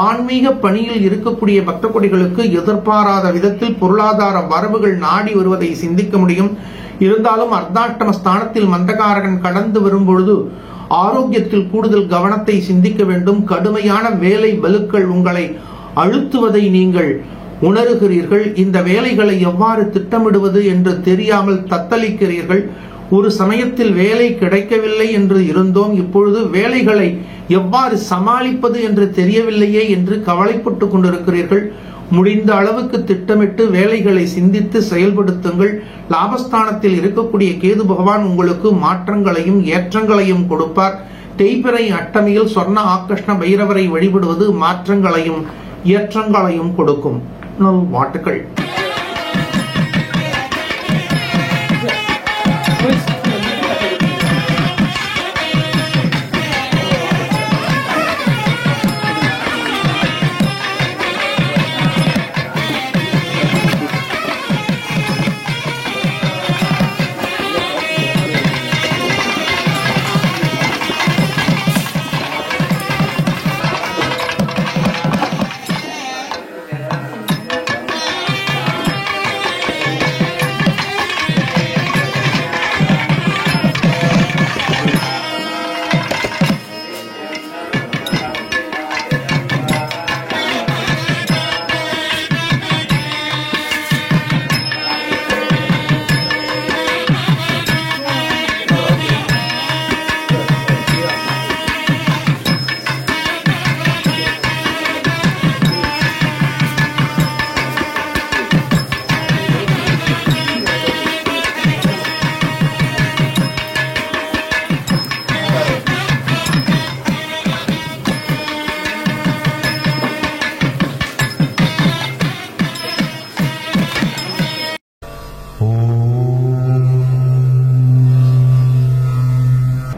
ஆன்மீக பணியில் இருக்கக்கூடிய பக்த கொடிகளுக்கு எதிர்பாராத விதத்தில் பொருளாதார வரவுகள் நாடி வருவதை சிந்திக்க முடியும். இருந்தாலும் அர்த்தாஷ்டம ஸ்தானத்தில் மந்தகாரகன் கடந்து வரும் பொழுது ஆரோக்கியத்தில் கூடுதல் கவனத்தை சிந்திக்க வேண்டும். கடுமையான வேலை பலுக்கள் உங்களை அழுத்துவதை நீங்கள் உணர்கிறீர்கள். இந்த வேலைகளை எவ்வாறு திட்டமிடுவது என்று தெரியாமல் தத்தளிக்கிறீர்கள். ஒரு சமயத்தில் வேலை கிடைக்கவில்லை என்று இருந்தோம், இப்பொழுது வேலைகளை எவ்வாறு சமாளிப்பது என்று தெரியவில்லையே என்று கவலைப்பட்டுக் கொண்டிருக்கிறீர்கள். முடிந்த அளவுக்கு திட்டமிட்டு வேலைகளை சிந்தித்து செயல்படுத்துங்கள். லாபஸ்தானத்தில் இருக்கக்கூடிய கேது பகவான் உங்களுக்கு மாற்றங்களையும் ஏற்றங்களையும் கொடுப்பார். தேய்பிறை அட்டமியில் சொர்ண ஆகர்ஷ்ண பைரவரை வழிபடுவது மாற்றங்களையும் ஏற்றங்களையும் கொடுக்கும். வாழ்த்துக்கள்.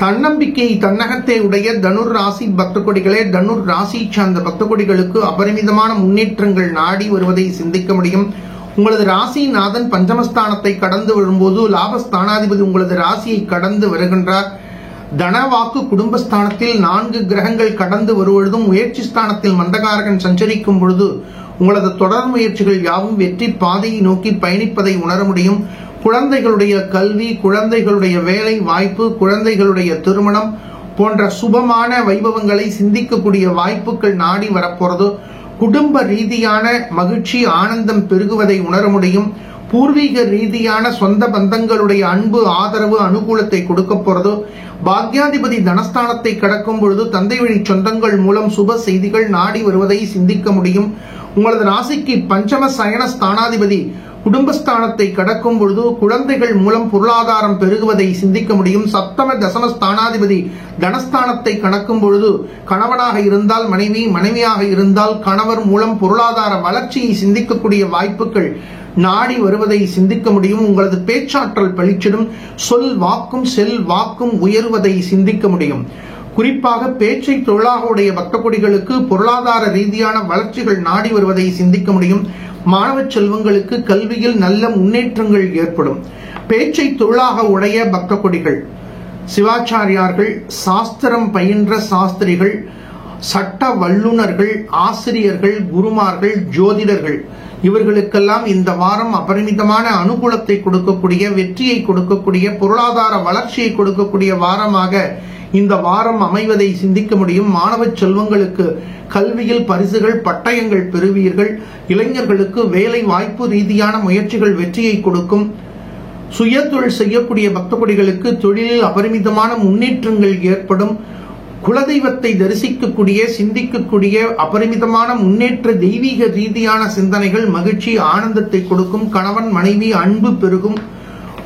தன்னம்பிக்கை தன்னகத்தை உடைய தனுர் ராசி பக்த கொடிகளே, தனுர் ராசி சார்ந்த பக்த கொடிகளுக்கு அபரிமிதமான முன்னேற்றங்கள் நாடி வருவதை சிந்திக்க முடியும். உங்களது ராசிநாதன் பஞ்சமஸ்தானத்தை கடந்து வரும்போது லாபஸ்தானாதிபதி உங்களது ராசியை கடந்து வருகின்றார். தனவாக்கு குடும்பஸ்தானத்தில் 4 கிரகங்கள் கடந்து வருவதும் முயற்சி ஸ்தானத்தில் மந்தகாரகன் சஞ்சரிக்கும் பொழுது உங்களது தொடர் முயற்சிகள் யாவும் வெற்றி பாதையை நோக்கி பயணிப்பதை உணர முடியும். குழந்தைகளுடைய கல்வி, குழந்தைகளுடைய வேலை வாய்ப்பு, குழந்தைகளுடைய திருமணம் போன்ற சுபமான வைபவங்களை சிந்திக்கக்கூடிய வாய்ப்புகள் நாடி வரப்போறது. குடும்ப ரீதியான மகிழ்ச்சி ஆனந்தம் பெருகுவதை உணர முடியும். பூர்வீக ரீதியான சொந்த பந்தங்களுடைய அன்பு ஆதரவு அனுகூலத்தை கொடுக்க போறது. பாக்யாதிபதி தனஸ்தானத்தை கடக்கும் பொழுது தந்தை வழி சொந்தங்கள் மூலம் சுப செய்திகள் நாடி வருவதை சிந்திக்க முடியும். உங்களது ராசிக்கு பஞ்சம சயன ஸ்தானாதிபதி குடும்பஸ்தானத்தை கடக்கும் பொழுது குழந்தைகள் மூலம் பொருளாதாரம் பெருகுவதை சிந்திக்க முடியும். சப்தம தசம ஸ்தானாதிபதி தனஸ்தானத்தை கடக்கும் பொழுது கணவனாக இருந்தால் மனைவி, மனைவியாக இருந்தால் கணவர் மூலம் பொருளாதார வளர்ச்சியை சிந்திக்கக்கூடிய வாய்ப்புகள் நாடி வருவதை சிந்திக்க முடியும். உங்களது பேச்சாற்றல் பளிச்சிடும். சொல் வாக்கும் செல் வாக்கும் உயர்வதை சிந்திக்க முடியும். குறிப்பாக பேச்சை தொழிலாக உடைய பக்த கொடிகளுக்கு பொருளாதார ரீதியான வளர்ச்சிகள் நாடி வருவதை சிந்திக்க முடியும். மாணவ செல்வங்களுக்கு கல்வியில் நல்ல முன்னேற்றங்கள் ஏற்படும். பேச்சை தொழிலாக உடைய பக்த கொடிகள், சிவாச்சாரியார்கள், சாஸ்திரம் பயின்ற சாஸ்திரிகள், சட்ட வல்லுநர்கள், ஆசிரியர்கள், குருமார்கள், ஜோதிடர்கள் இவர்களுக்கெல்லாம் இந்த வாரம் அபரிமிதமான அனுகூலத்தை கொடுக்கக்கூடிய, வெற்றியை கொடுக்கக்கூடிய, பொருளாதார வளர்ச்சியை கொடுக்கக்கூடிய வாரமாக இந்த வாரம் அமைவதை சிந்திக்க முடியும். மாணவ செல்வங்களுக்கு கல்வியில் பரிசுகள், பட்டயங்கள் பெறுவீர்கள். இளைஞர்களுக்கு வேலை வாய்ப்பு ரீதியான முயற்சிகள் வெற்றியை கொடுக்கும். சுய தொழில் செய்யக்கூடிய பக்த கொடிகளுக்கு தொழிலில் அபரிமிதமான முன்னேற்றங்கள் ஏற்படும். குலதெய்வத்தை தரிசிக்கக்கூடிய, சிந்திக்கக்கூடிய அபரிமிதமான முன்னேற்ற தெய்வீக ரீதியான சிந்தனைகள் மகிழ்ச்சி ஆனந்தத்தை கொடுக்கும். கணவன் மனைவி அன்பு பெருகும்.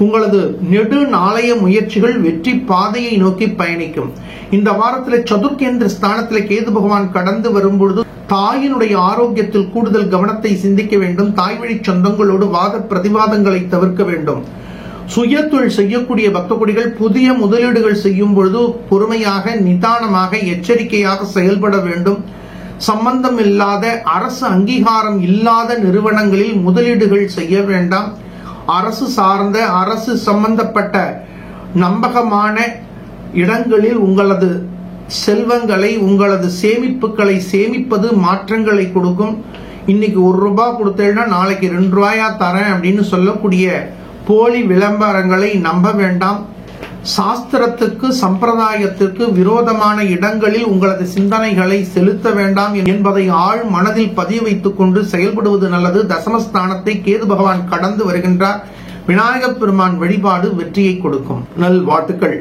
உங்களது நெடு நாளைய முயற்சிகள் வெற்றி பாதையை நோக்கி பயணிக்கும். இந்த வாரத்தில் சதுர்கேந்திர ஸ்தானத்தில் கேது பகவான் கடந்து வரும்பொழுது தாயினுடைய ஆரோக்கியத்தில் கூடுதல் கவனத்தை சிந்திக்க வேண்டும். தாய் வழி சொந்தங்களோடு வாத பிரதிவாதங்களை தவிர்க்க வேண்டும். சுய தொழில் செய்யக்கூடிய பக்த கொடிகள் புதிய முதலீடுகள் செய்யும் பொழுது பொறுமையாக, நிதானமாக, எச்சரிக்கையாக செயல்பட வேண்டும். சம்பந்தம் இல்லாத, அரசு அங்கீகாரம் இல்லாத நிறுவனங்களில் முதலீடுகள் செய்ய வேண்டாம். அரசு சார்ந்த, அரசு சம்பந்தப்பட்ட நம்பகமான இடங்களில் உங்களது செல்வங்களை, உங்களது சேமிப்புகளை சேமிப்பது மாற்றங்களை கொடுக்கும். இன்னைக்கு 1 ரூபாய் கொடுத்தேன்னா நாளைக்கு 2 ரூபாயா தரேன் அப்படின்னு சொல்லக்கூடிய போலி விளம்பரங்களை நம்ப வேண்டாம். சாஸ்திரத்துக்கு, சம்பிரதாயத்திற்கு விரோதமான இடங்களில் உங்களது சிந்தனைகளை செலுத்த வேண்டாம் என்பதை ஆழ் மனதில் பதிய வைத்துக் கொண்டு செயல்படுவது நல்லது. தசமஸ்தானத்தை கேது பகவான் கடந்து வருகின்றார். விநாயகப் பெருமான் வழிபாடு வெற்றியை கொடுக்கும். நல்வாழ்த்துக்கள்.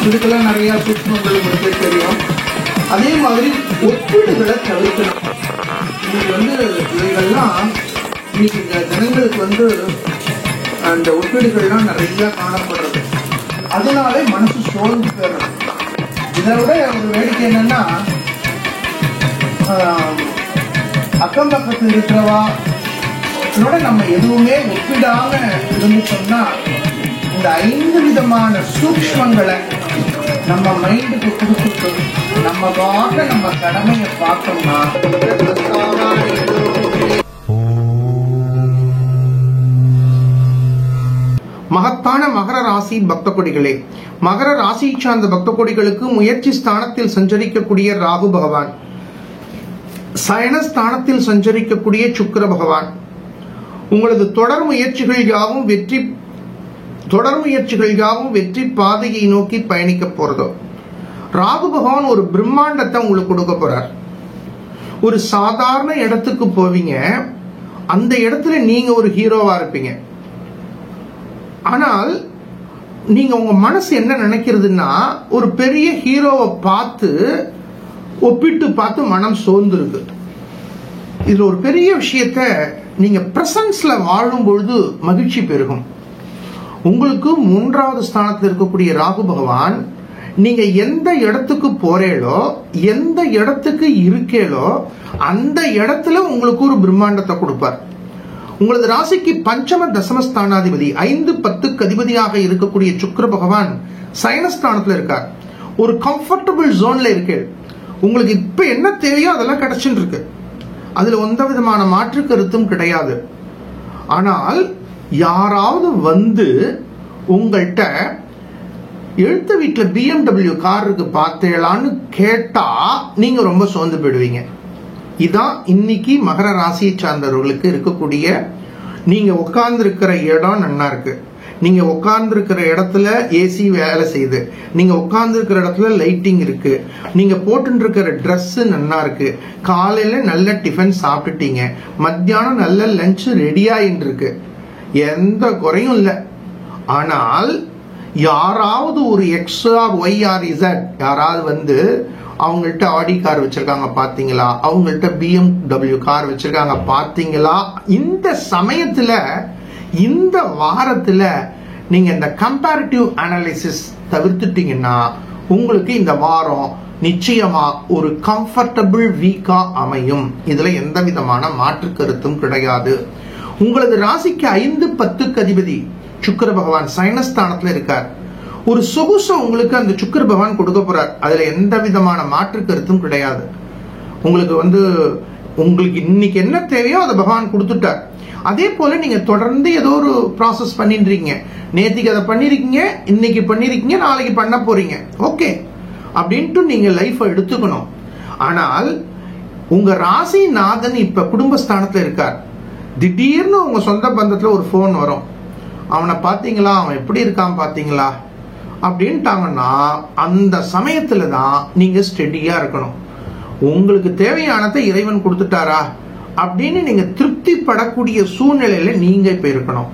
இதுக்கெல்லாம் நிறைய சூட்சமங்கள் உங்களுக்கு தெரியும். அதே மாதிரி ஒப்பீடுகளை தவிர்க்கணும். இவைகள்லாம் இன்னைக்கு இந்த ஜனங்களுக்கு அந்த ஒப்பீடுகள்லாம் நிறைய காணப்படுறது. அதனாலே மனசு சோர்ந்து போயிடும். இதை விட ஒரு வேடிக்கை என்னன்னா, அக்கம் பக்கத்தில் இருக்கிறவா இதோட நம்ம எதுவுமே ஒப்பிடாம இருந்துட்டோம்னா இந்த 5 விதமான சூக்ஷ்மங்களை நம்ம மைண்டுக்கு கொடுத்துட்டு நம்ம பார்க்க நம்ம கடமையை பார்த்தோம்னா மகத்தான மகர ராசி பக்த கொடிகளே, மகர ராசியை சார்ந்த பக்த கொடிகளுக்கு முயற்சி ஸ்தானத்தில் சஞ்சரிக்கக்கூடிய ராகு பகவான், சயனஸ்தானத்தில் சஞ்சரிக்கக்கூடிய சுக்கிர பகவான், உங்களது தொடர் முயற்சிகள் யாவும் வெற்றி தொடர் முயற்சிகள் யாவும் வெற்றி பாதையை நோக்கி பயணிக்க போறதோ. ராகு பகவான் ஒரு பிரம்மாண்டத்தை உங்களுக்கு கொடுக்க போறார். ஒரு சாதாரண இடத்துக்கு போவீங்க, அந்த இடத்துல நீங்க ஒரு ஹீரோவா இருப்பீங்க. ஆனால் நீங்க உங்க மனசு என்ன நினைக்கிறதுன்னா, ஒரு பெரிய ஹீரோவை பார்த்து ஒப்பிட்டு பார்த்து மனம் சோர்ந்துருக்கு. இதுல ஒரு பெரிய விஷயத்த, நீங்க பிரசன்ஸ்ல வாழும் பொழுது மகிழ்ச்சி பெருகும். உங்களுக்கு 3வது ஸ்தானத்தில் இருக்கக்கூடிய ராகு பகவான், நீங்க எந்த இடத்துக்கு போறேளோ, எந்த இடத்துக்கு இருக்கேளோ, அந்த இடத்துல உங்களுக்கு ஒரு பிரம்மாண்டத்தை கொடுப்பார். உங்களது ராசிக்கு பஞ்சம தசமஸ்தானாதிபதி 5-10க்கு அதிபதியாக இருக்கக்கூடிய சுக்கிர பகவான் சயனஸ்தானத்துல இருக்கார். ஒரு கம்ஃபர்டபுள் ஜோன்ல இருக்கு. உங்களுக்கு இப்ப என்ன தேவையோ அதெல்லாம் கிடைச்சுட்டு இருக்கு. அதுல எந்த விதமான மாற்று கருத்தும் கிடையாது. ஆனால் யாராவது வந்து உங்கள்கிட்ட எழுத்த வீட்டுல BMW கார் இருக்கு பார்த்தேளான்னு கேட்டா நீங்க ரொம்ப சோர்ந்து போயிடுவீங்க. இதான் இன்னைக்கு மகர ராசியை சார்ந்தவர்களுக்கு இருக்கக்கூடிய, நீங்க உட்கார்ந்து இருக்கிற இடம் நன்னா இருக்கு, நீங்க உட்கார்ந்து இருக்கிற இடத்துல ஏசி வேலை செய்யுது, நீங்க உட்கார்ந்து இருக்கிற இடத்துல லைட்டிங் இருக்கு, நீங்க போட்டு இருக்கிற ட்ரெஸ் நன்னா இருக்கு, காலையில நல்ல டிஃபன் சாப்பிட்டுட்டீங்க, மத்தியானம் நல்ல லஞ்ச் ரெடியாயின்னு இருக்கு, எந்த குறையும் இல்லை. ஆனால் யாராவது ஒரு X or Y or Z யாராவது வந்து அவங்கள்ட்ட ஆடி கார் வச்சிருக்காங்க பாத்தீங்களா, அவங்கள்ட்ட BMW கார் வச்சிருக்காங்க பாத்தீங்களா, இந்த சமயத்துல இந்த வாரத்துல நீங்க இந்த கம்பேரிட்டிவ் அனாலிசிஸ் தவிர்த்துட்டீங்கன்னா உங்களுக்கு இந்த வாரம் நிச்சயமா ஒரு கம்ஃபர்டபிள் வீக்கா அமையும். இதுல எந்த விதமான மாற்று கருத்தும் கிடையாது. உங்களது ராசிக்கு 5-10க்கு அதிபதி சுக்கிர பகவான் சயனஸ்தானத்துல இருக்கார். ஒரு சொகுசை உங்களுக்கு அந்த சுக்கிர பகவான் கொடுக்க போறார். அதுல எந்த விதமான மாற்று கருத்தும் கிடையாது. உங்களுக்கு இன்னைக்கு என்ன தேவையோ அதை பகவான் கொடுத்துட்டார். அதே போல நீங்க தொடர்ந்து ஏதோ ஒரு ப்ராசஸ் பண்ணிடுறீங்க, நேத்திக்கு அதை பண்ணிருக்கீங்க, இன்னைக்கு பண்ணிருக்கீங்க, நாளைக்கு பண்ண போறீங்க, ஓகே அப்படின்ட்டு நீங்க லைஃப் எடுத்துக்கணும். ஆனால் உங்க ராசி நாதன் இப்ப குடும்பஸ்தானத்துல இருக்கார். திடீர்னு உங்க சொந்த பந்தத்துல ஒரு போன் வரும், அவனை பாத்தீங்களா, அவன் எப்படி இருக்கான் பாத்தீங்களா அப்படின்ட்டாங்கன்னா அந்த சமயத்துல தான் நீங்க ஸ்டெடியா இருக்கணும். உங்களுக்கு தேவையானதை இறைவன் கொடுத்துட்டாரா அப்படின்னு நீங்க திருப்தி படக்கூடிய சூழ்நிலையில நீங்க இப்ப இருக்கணும்.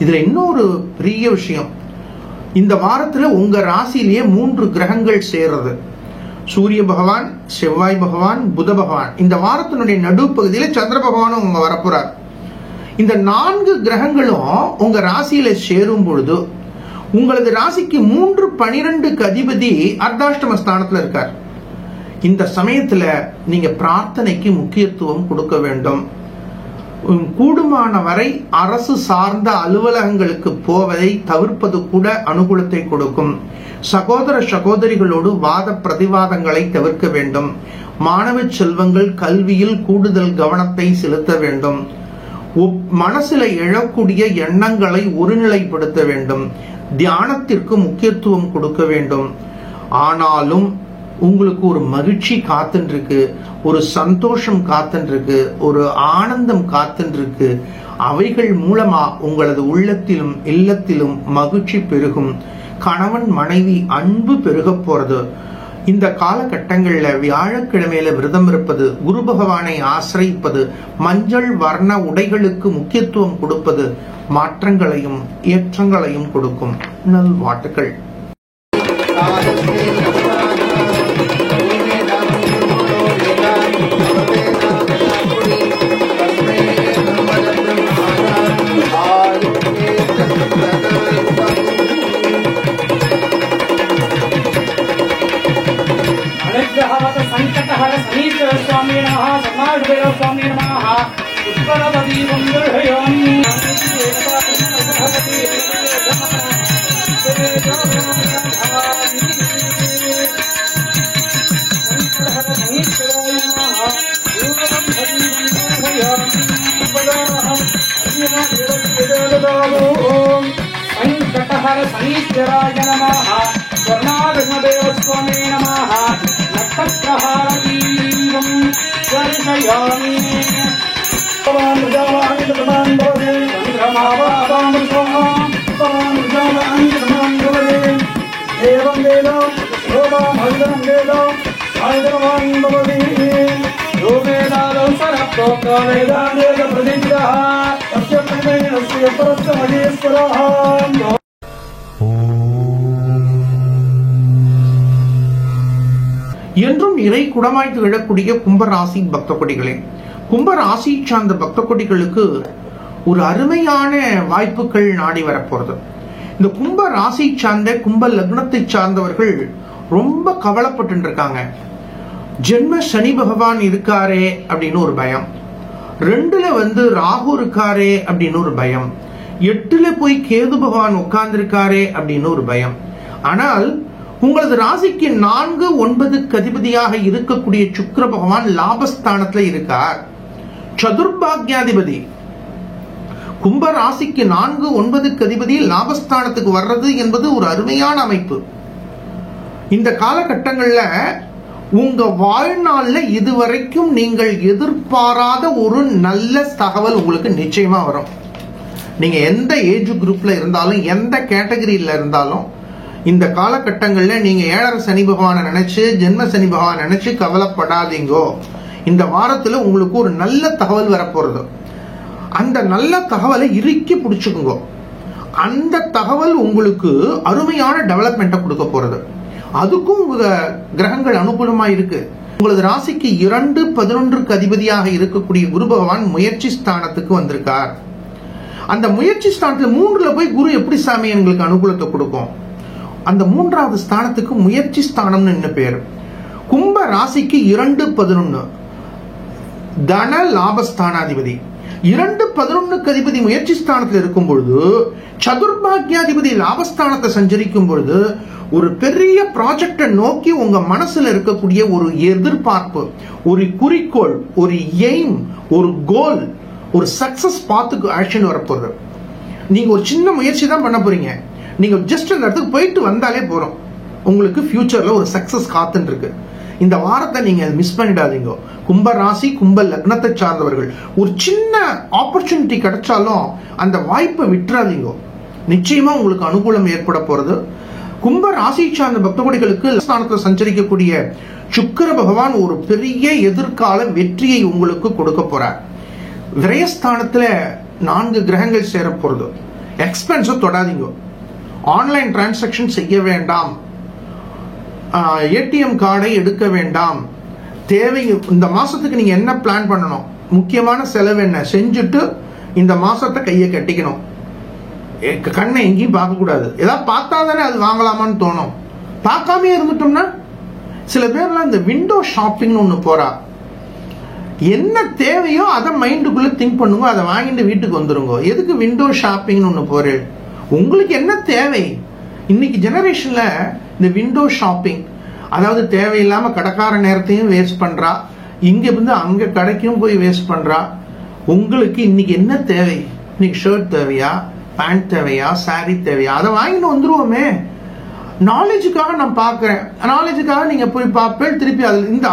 இதுல இன்னொரு பெரிய விஷயம், இந்த வாரத்துல உங்க ராசியிலேயே 3 கிரகங்கள் சேர்றது. சூரிய பகவான், செவ்வாய் பகவான், புத பகவான். இந்த வாரத்தினுடைய நடுப்பகுதியில சந்திர பகவானும் உங்க வரப்போறார். இந்த 4 கிரகங்களும் உங்க ராசியில சேரும் பொழுது உங்களது ராசிக்கு 3-12க்கு அதிபதி அர்த்தாஷ்டம ஸ்தானத்துல இருக்கார். இந்த சமயத்துல நீங்க பிரார்த்தனைக்கு முக்கியத்துவம் கொடுக்க வேண்டும். கூடுமான வரை அரசு சார்ந்த அலுவலகங்களுக்கு போவதை தவிர்ப்பது கூட அனுகூலத்தை கொடுக்கும். சகோதர சகோதரிகளோடு வாத பிரதிவாதங்களை தவிர்க்க வேண்டும். மாணவ செல்வங்கள் கல்வியில் கூடுதல் கவனத்தை செலுத்த வேண்டும். மனசுல எழக்கூடிய எண்ணங்களை ஒருநிலைப்படுத்த வேண்டும். தியானத்திற்கு முக்கியத்துவம் கொடுக்க வேண்டும். ஆனாலும் உங்களுக்கு ஒரு மகிழ்ச்சி காத்துருக்கு, ஒரு சந்தோஷம் காத்துருக்கு, ஒரு ஆனந்தம் காத்துருக்கு. அவைகள் மூலமா உங்களது உள்ளத்திலும் இல்லத்திலும் மகிழ்ச்சி பெருகும். கணவன் மனைவி அன்பு பெருக போறது. இந்த காலகட்டங்கள்ல வியாழக்கிழமையில விரதம் இருப்பது, குரு பகவானை ஆசிரியிப்பது, மஞ்சள் வர்ண உடைகளுக்கு முக்கியத்துவம் கொடுப்பது மாற்றங்களையும் ஏற்றங்களையும் கொடுக்கும். நல்வாழ்த்துக்கள். संकटहर सनीश्वर स्वामी नमः, समाजदेव स्वामी नमः, उत्पलदीपं दर्शयामि। संकटहर सनीश्वराय नमः, स्वर्णादेव स्वामी नमः, नक्षत्रहारदीपं दर्शयामि। चन्द्रमावासामृतम् सर्वान् भवति यो वेदादौ सरप्रोक्तो वेदान्तेन प्रतिष्ठितः तस्य प्रमेयस्य परस्य महेश्वरः என்றும் இறை குடமாய் திகழக்கூடிய கும்பராசி பக்த கொடிகளே, கும்பராசி சார்ந்த பக்த கொடிகளுக்கு ஒரு அருமையான வாய்ப்புகள் நாடி வரப்போறது. இந்த கும்ப ராசி சார்ந்த கும்ப லக்னத்தை சார்ந்தவர்கள் ரொம்ப கவலைப்பட்டு இருக்காங்க. ஜென்ம சனி பகவான் இருக்காரே அப்படின்னு ஒரு பயம், 2ல ராகு இருக்காரே அப்படின்னு ஒரு பயம், 8ல போய் கேது பகவான் உட்கார்ந்து இருக்காரே அப்படின்னு ஒரு பயம். ஆனால் உங்களது ராசிக்கு 4, 9க்கு அதிபதியாக இருக்கக்கூடிய சுக்கிர பகவான் லாபஸ்தானத்துல இருக்கார். சதுர்பாக்யாதிபதி கும்ப ராசிக்கு 4, 9க்கு அதிபதி லாபஸ்தானத்துக்கு வர்றது என்பது ஒரு அருமையான அமைப்பு. இந்த காலகட்டங்கள்ல உங்க வாழ்நாள்ல இதுவரைக்கும் நீங்கள் எதிர்பாராத ஒரு நல்ல தகவல் உங்களுக்கு நிச்சயமா வரும். நீங்க எந்த ஏஜ் குரூப்ல இருந்தாலும், எந்த கேட்டகரியில இருந்தாலும், இந்த காலகட்டங்கள்ல நீங்க 7.5 சனி பகவானை நினைச்சு, ஜென்ம சனி பகவான் நினைச்சு கவலைப்படாதீங்கோ. இந்த வாரத்துல உங்களுக்கு ஒரு நல்ல தகவல் வரப்போறது. அந்த நல்ல தகவலை இறுக்கி பிடிச்சுக்குங்க. அந்த தகவல் உங்களுக்கு அருமையான டெவலப்மெண்ட்டை கொடுக்க போறது. அதுக்கும் உங்க கிரகங்கள் அனுகூலமா இருக்கு. உங்களது ராசிக்கு 2, 11க்கு அதிபதியாக இருக்கக்கூடிய குரு பகவான் முயற்சி ஸ்தானத்துக்கு வந்திருக்கார். அந்த முயற்சி ஸ்தானத்துல 3ல போய் குரு எப்படி சாமி எங்களுக்கு அனுகூலத்தை கொடுக்கும்? அந்த 3வது ஸ்தானத்துக்கு முயற்சி ஸ்தானம்னு என்ன பேரு. கும்ப ராசிக்கு 2, 11 தன லாபஸ்தானாதிபதி. 2, 11க்கு அதிபதி முயற்சி ஸ்தானத்தில் இருக்கும் பொழுது, சதுர்பாக்யாதிபதி லாபஸ்தானத்தை சஞ்சரிக்கும் பொழுது, ஒரு பெரிய ப்ராஜெக்டை நோக்கி உங்க மனசுல இருக்கக்கூடிய ஒரு எதிர்பார்ப்பு, ஒரு குறிக்கோள், ஒரு எய்ம், ஒரு கோல், ஒரு சக்சஸ் பாத்துக்கு ஆக்ஷன் வரப்போறது. நீங்க ஒரு சின்ன முயற்சி தான் பண்ண போறீங்க. நீங்க ஜஸ்ட் அந்த இடத்துக்கு போயிட்டு வந்தாலே போறோம், உங்களுக்கு ஃபியூச்சர்ல ஒரு சக்சஸ் காத்துட்டு இருக்கு. இந்த வாரத்தை நீங்க மிஸ் பண்ணிடாதீங்க. கும்ப ராசி கும்ப லக்னத்தை சார்ந்தவர்கள் ஒரு சின்ன ஆப்பர்ச்சுனிட்டி கிடைச்சாலும் அந்த வாய்ப்பை விட்டுறாதீங்க. நிச்சயமா உங்களுக்கு அனுகூலம் ஏற்பட போறது. கும்ப ராசி சார்ந்த பக்த கோடிகளுக்கு ஸ்தானத்தில் சஞ்சரிக்கக்கூடிய சுக்கிர பகவான் ஒரு பெரிய எதிர்கால வெற்றியை உங்களுக்கு கொடுக்க போறார். விரயஸ்தானத்துல 4 கிரகங்கள் சேர போறது. எக்ஸ்பென்ஸை தொடாதீங்க. ஆன்லைன் டிரான்சாக்சன் செய்ய வேண்டாம். ஏடிஎம் கார்டை எடுக்க வேண்டாம். தேவை இந்த மாசத்துக்கு நீங்க என்ன பிளான் பண்ணணும், முக்கியமான செலவு என்ன செஞ்சுட்டு இந்த மாசத்தை கையை கட்டிக்கணும். கண்ணை எங்கேயும் பார்க்க கூடாது. ஏதாவது பார்த்தா தானே அது வாங்கலாமான்னு தோணும். பார்க்காம இருந்துட்டோம்னா, சில பேர்லாம் இந்த விண்டோ ஷாப்பிங் ஒண்ணு போறா. என்ன தேவையோ அதை மைண்டுக்குள்ள திங்க் பண்ணுங்க, அதை வாங்கிட்டு வீட்டுக்கு வந்துருங்க. எதுக்கு விண்டோ ஷாப்பிங் ஒண்ணு போறேன்? உங்களுக்கு என்ன தேவை? இன்னைக்கு ஜெனரேஷன்ல இந்த விண்டோ ஷாப்பிங், அதாவது தேவையில்லாம கடைக்கார நேரத்தையும் வேஸ்ட் பண்றா, இங்க இருந்து அங்க கடைக்கும் போய் வேஸ்ட் பண்றா. உங்களுக்கு இன்னைக்கு என்ன தேவை? இன்னைக்கு ஷர்ட் தேவையா, பேண்ட் தேவையா, சாரி தேவையா, அதை வாங்கிட்டு வந்துருவோமே. நாலேஜுக்காக நான் பாக்குறேன், நாலேஜுக்காக நீங்க போய் பார்ப்பேன் திருப்பி.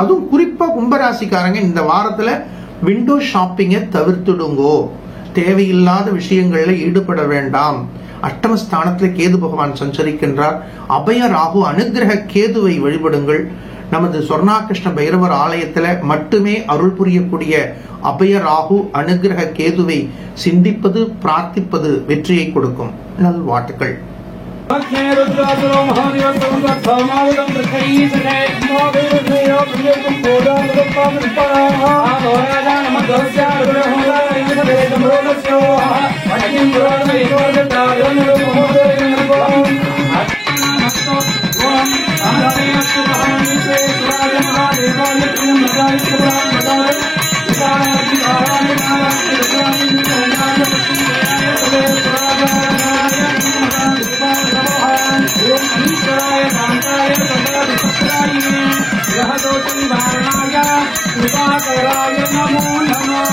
அதுவும் குறிப்பா கும்பராசிக்காரங்க இந்த வாரத்துல விண்டோ ஷாப்பிங்கை தவிர்த்துடுங்கோ. தேவையில்லாத விஷயங்கள்ல ஈடுபட வேண்டாம். அஷ்டமஸ்தானத்தில் கேது பகவான் சஞ்சரிக்கின்றார். அபய ராகு அனுகிரக கேதுவை வழிபடுங்கள். நமது சொர்ணாகிருஷ்ண பைரவர் ஆலயத்துல மட்டுமே அருள் புரியக்கூடிய அபய ராகு அனுகிரக கேதுவை சிந்திப்பது, பிரார்த்திப்பது வெற்றியை கொடுக்கும். நல்வாழ்த்துக்கள். नमो नमः।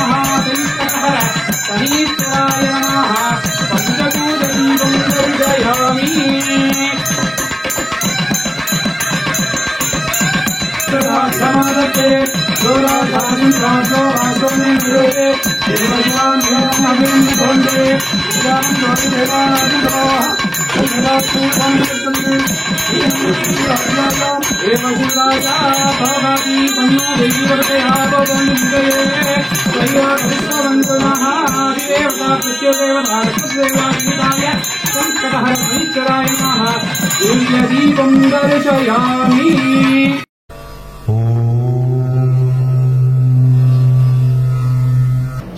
दीपं दर्शयामि।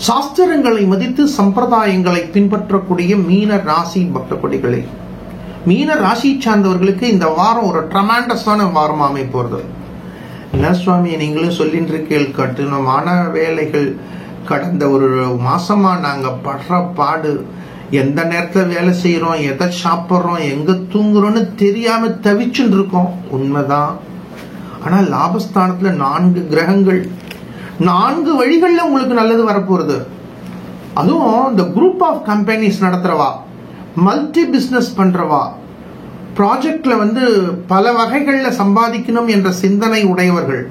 சாஸ்திரங்களை மதித்து சம்பிரதாயங்களை பின்பற்றக்கூடிய மீன ராசி பக்த கொடிகளே, மீன ராசி சார்ந்தவர்களுக்கு இந்த வாரம் ஒரு ட்ரமாண்டஸான வாரம் அமைப்போறது. என்ன சுவாமி நீங்களும் சொல்லிட்டு இருக்கீர்கள், கடினமான வேலைகள், கடந்த ஒரு மாசமா நாங்க படுற பாடு, எந்த நேரத்துல வேலை செய்யறோம், எதை சாப்பிட்றோம், எங்க தூங்குறோம்னு தெரியாம தவிச்சுட்டு இருக்கோம். உண்மைதான். ஆனா லாபஸ்தானத்துல 4 கிரகங்கள், 4 வழிகள்ல உங்களுக்கு நல்லது வரப்போறது. அதுவும் இந்த குரூப் ஆஃப் கம்பெனிஸ் நடத்துறவா, மல்டி பிசினஸ் பண்றவா, ப்ராஜெக்ட்ல பல வகைகள்ல சம்பாதிக்கணும் என்ற சிந்தனை உடையவர்கள்,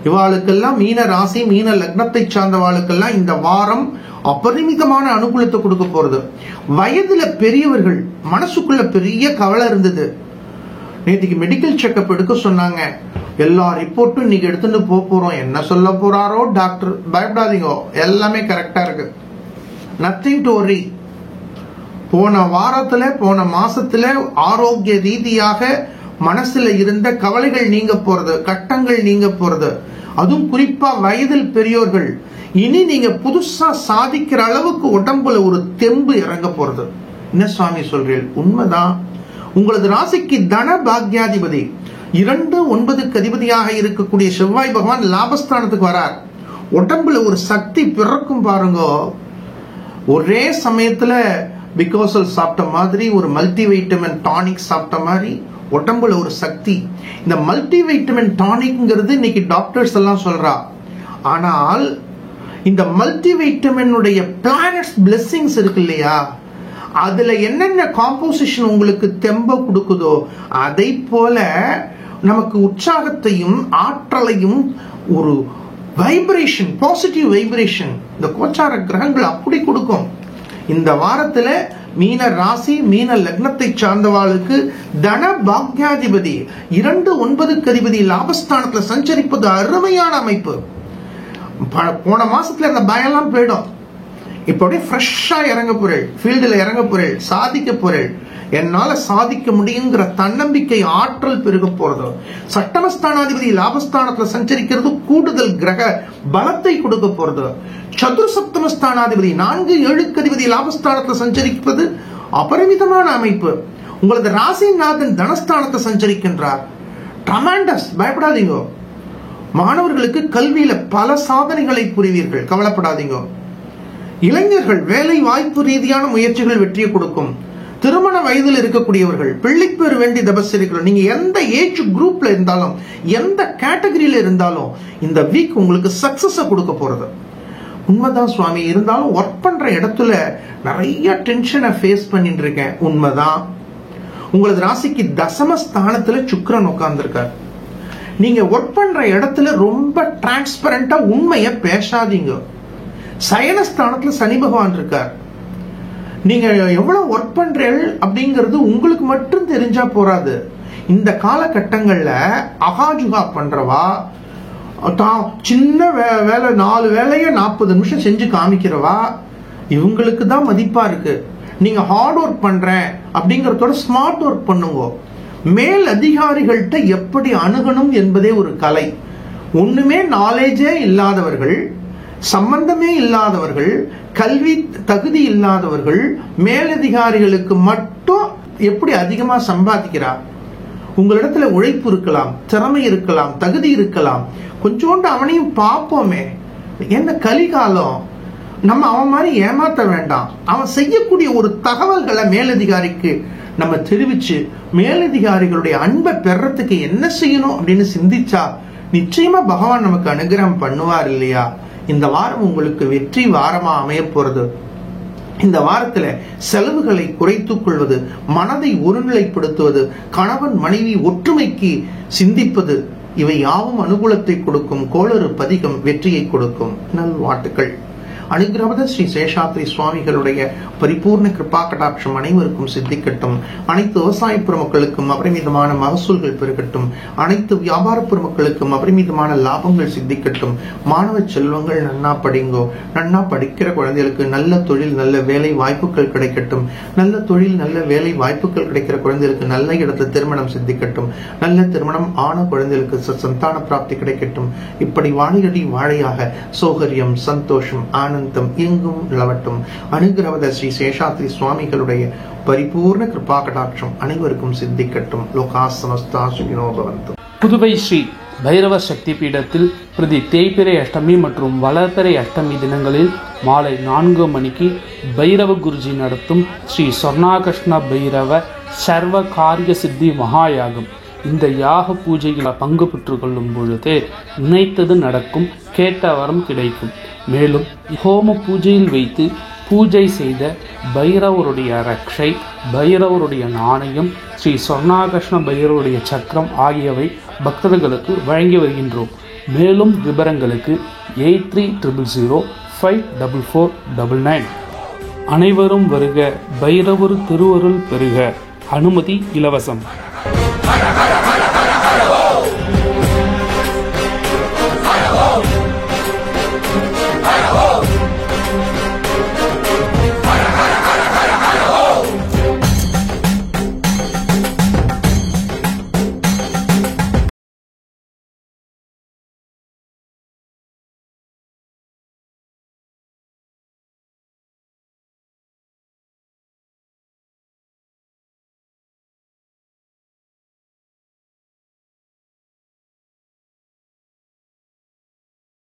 இவாளுக்கெல்லாம் மீன ராசி மீன லக்னத்தை சார்ந்தவாளுக்கெல்லாம் இந்த வாரம் அபரிமிதமான அனுகூலத்தை கொடுக்க போறது. வயதுல பெரியவர்கள் மனசுக்குள்ள பெரிய கவலை இருந்தது. நேற்றுக்கு மெடிக்கல் செக்அப் எடுக்க சொன்னாங்க. எல்லா ரிப்போர்ட்டும் இன்னைக்கு எடுத்துட்டு போறோம். என்ன சொல்ல போறாரோ டாக்டர், பயப்படாதீங்க, எல்லாமே கரெக்டா இருக்கு. Nothing to worry. போன வாரத்துல போன மாசத்துல ஆரோக்கிய ரீதியாக மனசுல இருந்த கவலைகள் நீங்க போறது, கட்டங்கள் நீங்க போறது. அதுவும் குறிப்பா வயதில் பெரியோர்கள் இனி நீங்க புதுசா சாதிக்கிற அளவுக்கு உடம்புல ஒரு தெம்பு இறங்க போறது. என்ன சுவாமி சொல்றீர்கள்? உண்மைதான். உங்களது ராசிக்கு தன பாக்யாதிபதி 2-9க்கு அதிபதியாக இருக்கக்கூடிய செவ்வாய் பகவான் லாபஸ்தானத்துக்கு வரார். உடம்புல ஒரு சக்தி பிறக்கும் பாருங்க. ஒரே சமயத்துல பிகாசல் சாப்பிட்ட மாதிரி, ஒரு மல்டி வைட்டமின் டானிக் சாப்பிட்ட மாதிரி உடம்புல ஒரு சக்தி. இந்த மல்டி வைட்டமின் டானிக்ங்கிறது இன்னைக்கு டாக்டர்ஸ் எல்லாம் சொல்றா. ஆனால் இந்த மல்டி வைட்டமின் உடைய பிளானட்ஸ் பிளெஸிங்ஸ் இருக்கு இல்லையா, அதுல என்னென்ன காம்போசிஷன் உங்களுக்கு தெம்ப கொடுக்குதோ அதை போல நமக்கு உற்சாகத்தையும் ஆற்றலையும் ஒரு வைப்ரேஷன், பாசிட்டிவ் வைப்ரேஷன் இந்த கோச்சார கிரகங்கள் அப்படி கொடுக்கும். இந்த வாரத்துல மீன ராசி மீன லக்னத்தை சார்ந்தவாளுக்கு தன பாக்யாதிபதி 2-9க்கு அதிபதி லாபஸ்தானத்துல சஞ்சரிப்பது அருமையான அமைப்பு. போன மாசத்துல இந்த பயம்லாம் போயிடும். இப்ப அப்படியே ஃப்ரெஷ்ஷா இறங்க போறேன், ஃபீல்டுல இறங்க போறேன், சாதிக்க போறேன், என்னால சாதிக்க முடியுங்கிற தன்னம்பிக்கை ஆற்றல் பெருக போறது. சட்டமஸ்தானாதிபதி லாபஸ்தானத்துல சஞ்சரிக்கிறது கூடுதல் கிரக பலத்தை கொடுக்க போறது. சதுர்சப்தமஸ்தானாதிபதி 4-7க்கு அதிபதி லாபஸ்தானத்துல சஞ்சரிப்பது அபரிமிதமான அமைப்பு. உங்களது ராசிநாதன் தனஸ்தானத்தை சஞ்சரிக்கின்றார். ட்ரமாண்டஸ். பயப்படாதீங்க. மாணவர்களுக்கு கல்வியில பல சாதனைகளை புரிவீர்கள், கவலைப்படாதீங்க. இளைஞர்கள் வேலை வாய்ப்பு ரீதியான முயற்சிகள் வெற்றியை கொடுக்கும். திருமண வயதில் இருக்கக்கூடியவர்கள், பிள்ளைப்பேறு வேண்டி தபஸ்திரிகள், நீங்க எந்த ஏஜ் குரூப்ல இருந்தாலும் எந்த கேட்டகரியில இருந்தாலும் இந்த வீக் உங்களுக்கு சக்சஸ் கொடுக்க போறது. உண்மைதான் சுவாமி. இருந்தாலும் ஒர்க் பண்ற இடத்துல நிறைய டென்ஷனை ஃபேஸ் பண்ணிட்டு இருக்கேன். உண்மைதான். உங்களது ராசிக்கு தசமஸ்தானத்துல சுக்கிரன் உட்கார்ந்துருக்கார். நீங்க ஒர்க் பண்ற இடத்துல ரொம்ப டிரான்ஸ்பரண்டா உண்மைய பேசாதீங்க. சயனஸ்தானத்துல சனி பகவான் இருக்கார். நீங்க எவ்வளவு ஒர்க் பண்றீர்கள் அப்படிங்கிறது உங்களுக்கு மட்டும் தெரிஞ்சா போறாது. இந்த காலகட்டங்கள்ல அகாஜுகா பண்றவா, சின்ன வேலை 4 வேலையை 40 நிமிஷம் செஞ்சு காமிக்கிறவா, இவங்களுக்கு தான் மதிப்பா இருக்கு. நீங்க ஹார்ட் ஒர்க் பண்றேன் அப்படிங்கறதோட ஸ்மார்ட் ஒர்க் பண்ணுங்க. மேல் அதிகாரிகள்கிட்ட எப்படி அணுகணும் என்பதே ஒரு கலை. ஒண்ணுமே நாலேஜே இல்லாதவர்கள், சம்பந்தமே இல்லாதவர்கள், கல்வி தகுதி இல்லாதவர்கள் மேலதிகாரிகளுக்கு மட்டும் எப்படி அதிகமா சம்பாதிக்கிறார். உங்களிடத்துல உழைப்பு இருக்கலாம், திறமை இருக்கலாம், தகுதி இருக்கலாம், கொஞ்சோண்டு அவனையும் பார்ப்போமே. என்ன கலிகாலம், நம்ம அவன் மாதிரி ஏமாத்த வேண்டாம். அவன் செய்யக்கூடிய ஒரு தகவல்களை மேலதிகாரிக்கு நம்ம தெரிவிச்சு மேலதிகாரிகளுடைய அன்பை பெறறதுக்கு என்ன செய்யணும் அப்படின்னு சிந்திச்சா நிச்சயமா பகவான் நமக்கு அனுகிரகம் பண்ணுவார் இல்லையா. இந்த வாரம் உங்களுக்கு வெற்றி வாரமா அமைய போறது. இந்த வாரத்துல செலவுகளை குறைத்துக் கொள்வது, மனதை ஒருநிலைப்படுத்துவது, கணவன் மனைவி ஒற்றுமைக்கு சிந்திப்பது, இவை யாவும் அனுகூலத்தை கொடுக்கும். கோளறு பதிகம் வெற்றியை கொடுக்கும். நல்வாழ்த்துக்கள். அனுகிரகத ஸ்ரீ சேஷாத்ரி சுவாமிகளுடைய பரிபூர்ண கிருபா கடாட்சம் அனைவருக்கும் சித்திக்கட்டும். அனைத்து விவசாய பெருமக்களுக்கும் அபரிமிதமான மகசூல்கள் பெருகட்டும். அனைத்து வியாபார பெருமக்களுக்கும் அபரிமிதமான லாபங்கள் சித்திக்கட்டும். மாணவ செல்வங்கள் நன்னா படிங்கோ. நன்னா படிக்கிற குழந்தைகளுக்கு நல்ல தொழில் நல்ல வேலை வாய்ப்புகள் கிடைக்கட்டும். நல்ல தொழில் நல்ல வேலை வாய்ப்புகள் கிடைக்கிற குழந்தைகளுக்கு நல்ல இடத்துல திருமணம் சித்திக்கட்டும். நல்ல திருமணம் ஆன குழந்தைகளுக்கு சந்தான பிராப்தி கிடைக்கட்டும். இப்படி வாழையடி வாழையாக சௌகரியம் சந்தோஷம் ஆனந்தம் எங்கும் நிலவட்டும். அனுகிரகத ஸ்ரீ சேஷாத்ரி சுவாமிகளுடைய பரிபூர்ண கிருபா கடாட்சம் அனைவருக்கும் சித்திக்கட்டும். லோகா சமஸ்தா சுகினோ பவந்து. புதுவை ஸ்ரீ பைரவ சக்தி பீடத்தில் பிரதி தேய்பிறை அஷ்டமி மற்றும் வளர்பிறை அஷ்டமி தினங்களில் மாலை 4 மணிக்கு பைரவ குருஜி நடத்தும் ஸ்ரீ சொர்ணாகிருஷ்ண பைரவ சர்வ காரிய சித்தி மகாயாகம். இந்த யாக பூஜையில் பங்கு பெற்று கொள்ளும் பொழுது நினைத்தது நடக்கும், கேட்ட வரம் கிடைக்கும். மேலும் ஹோம பூஜையில் வைத்து பூஜை செய்த பைரவருடைய ரக்ஷை, பைரவருடைய நாணயம், ஸ்ரீ சொர்ணாகிருஷ்ண பைரவருடைய சக்கரம் ஆகியவை பக்தர்களுக்கு வழங்கி வருகின்றோம். மேலும் விவரங்களுக்கு 8300054499. அனைவரும் வருக, பைரவர் திருவருள் பெறுக. அனுமதி இலவசம்.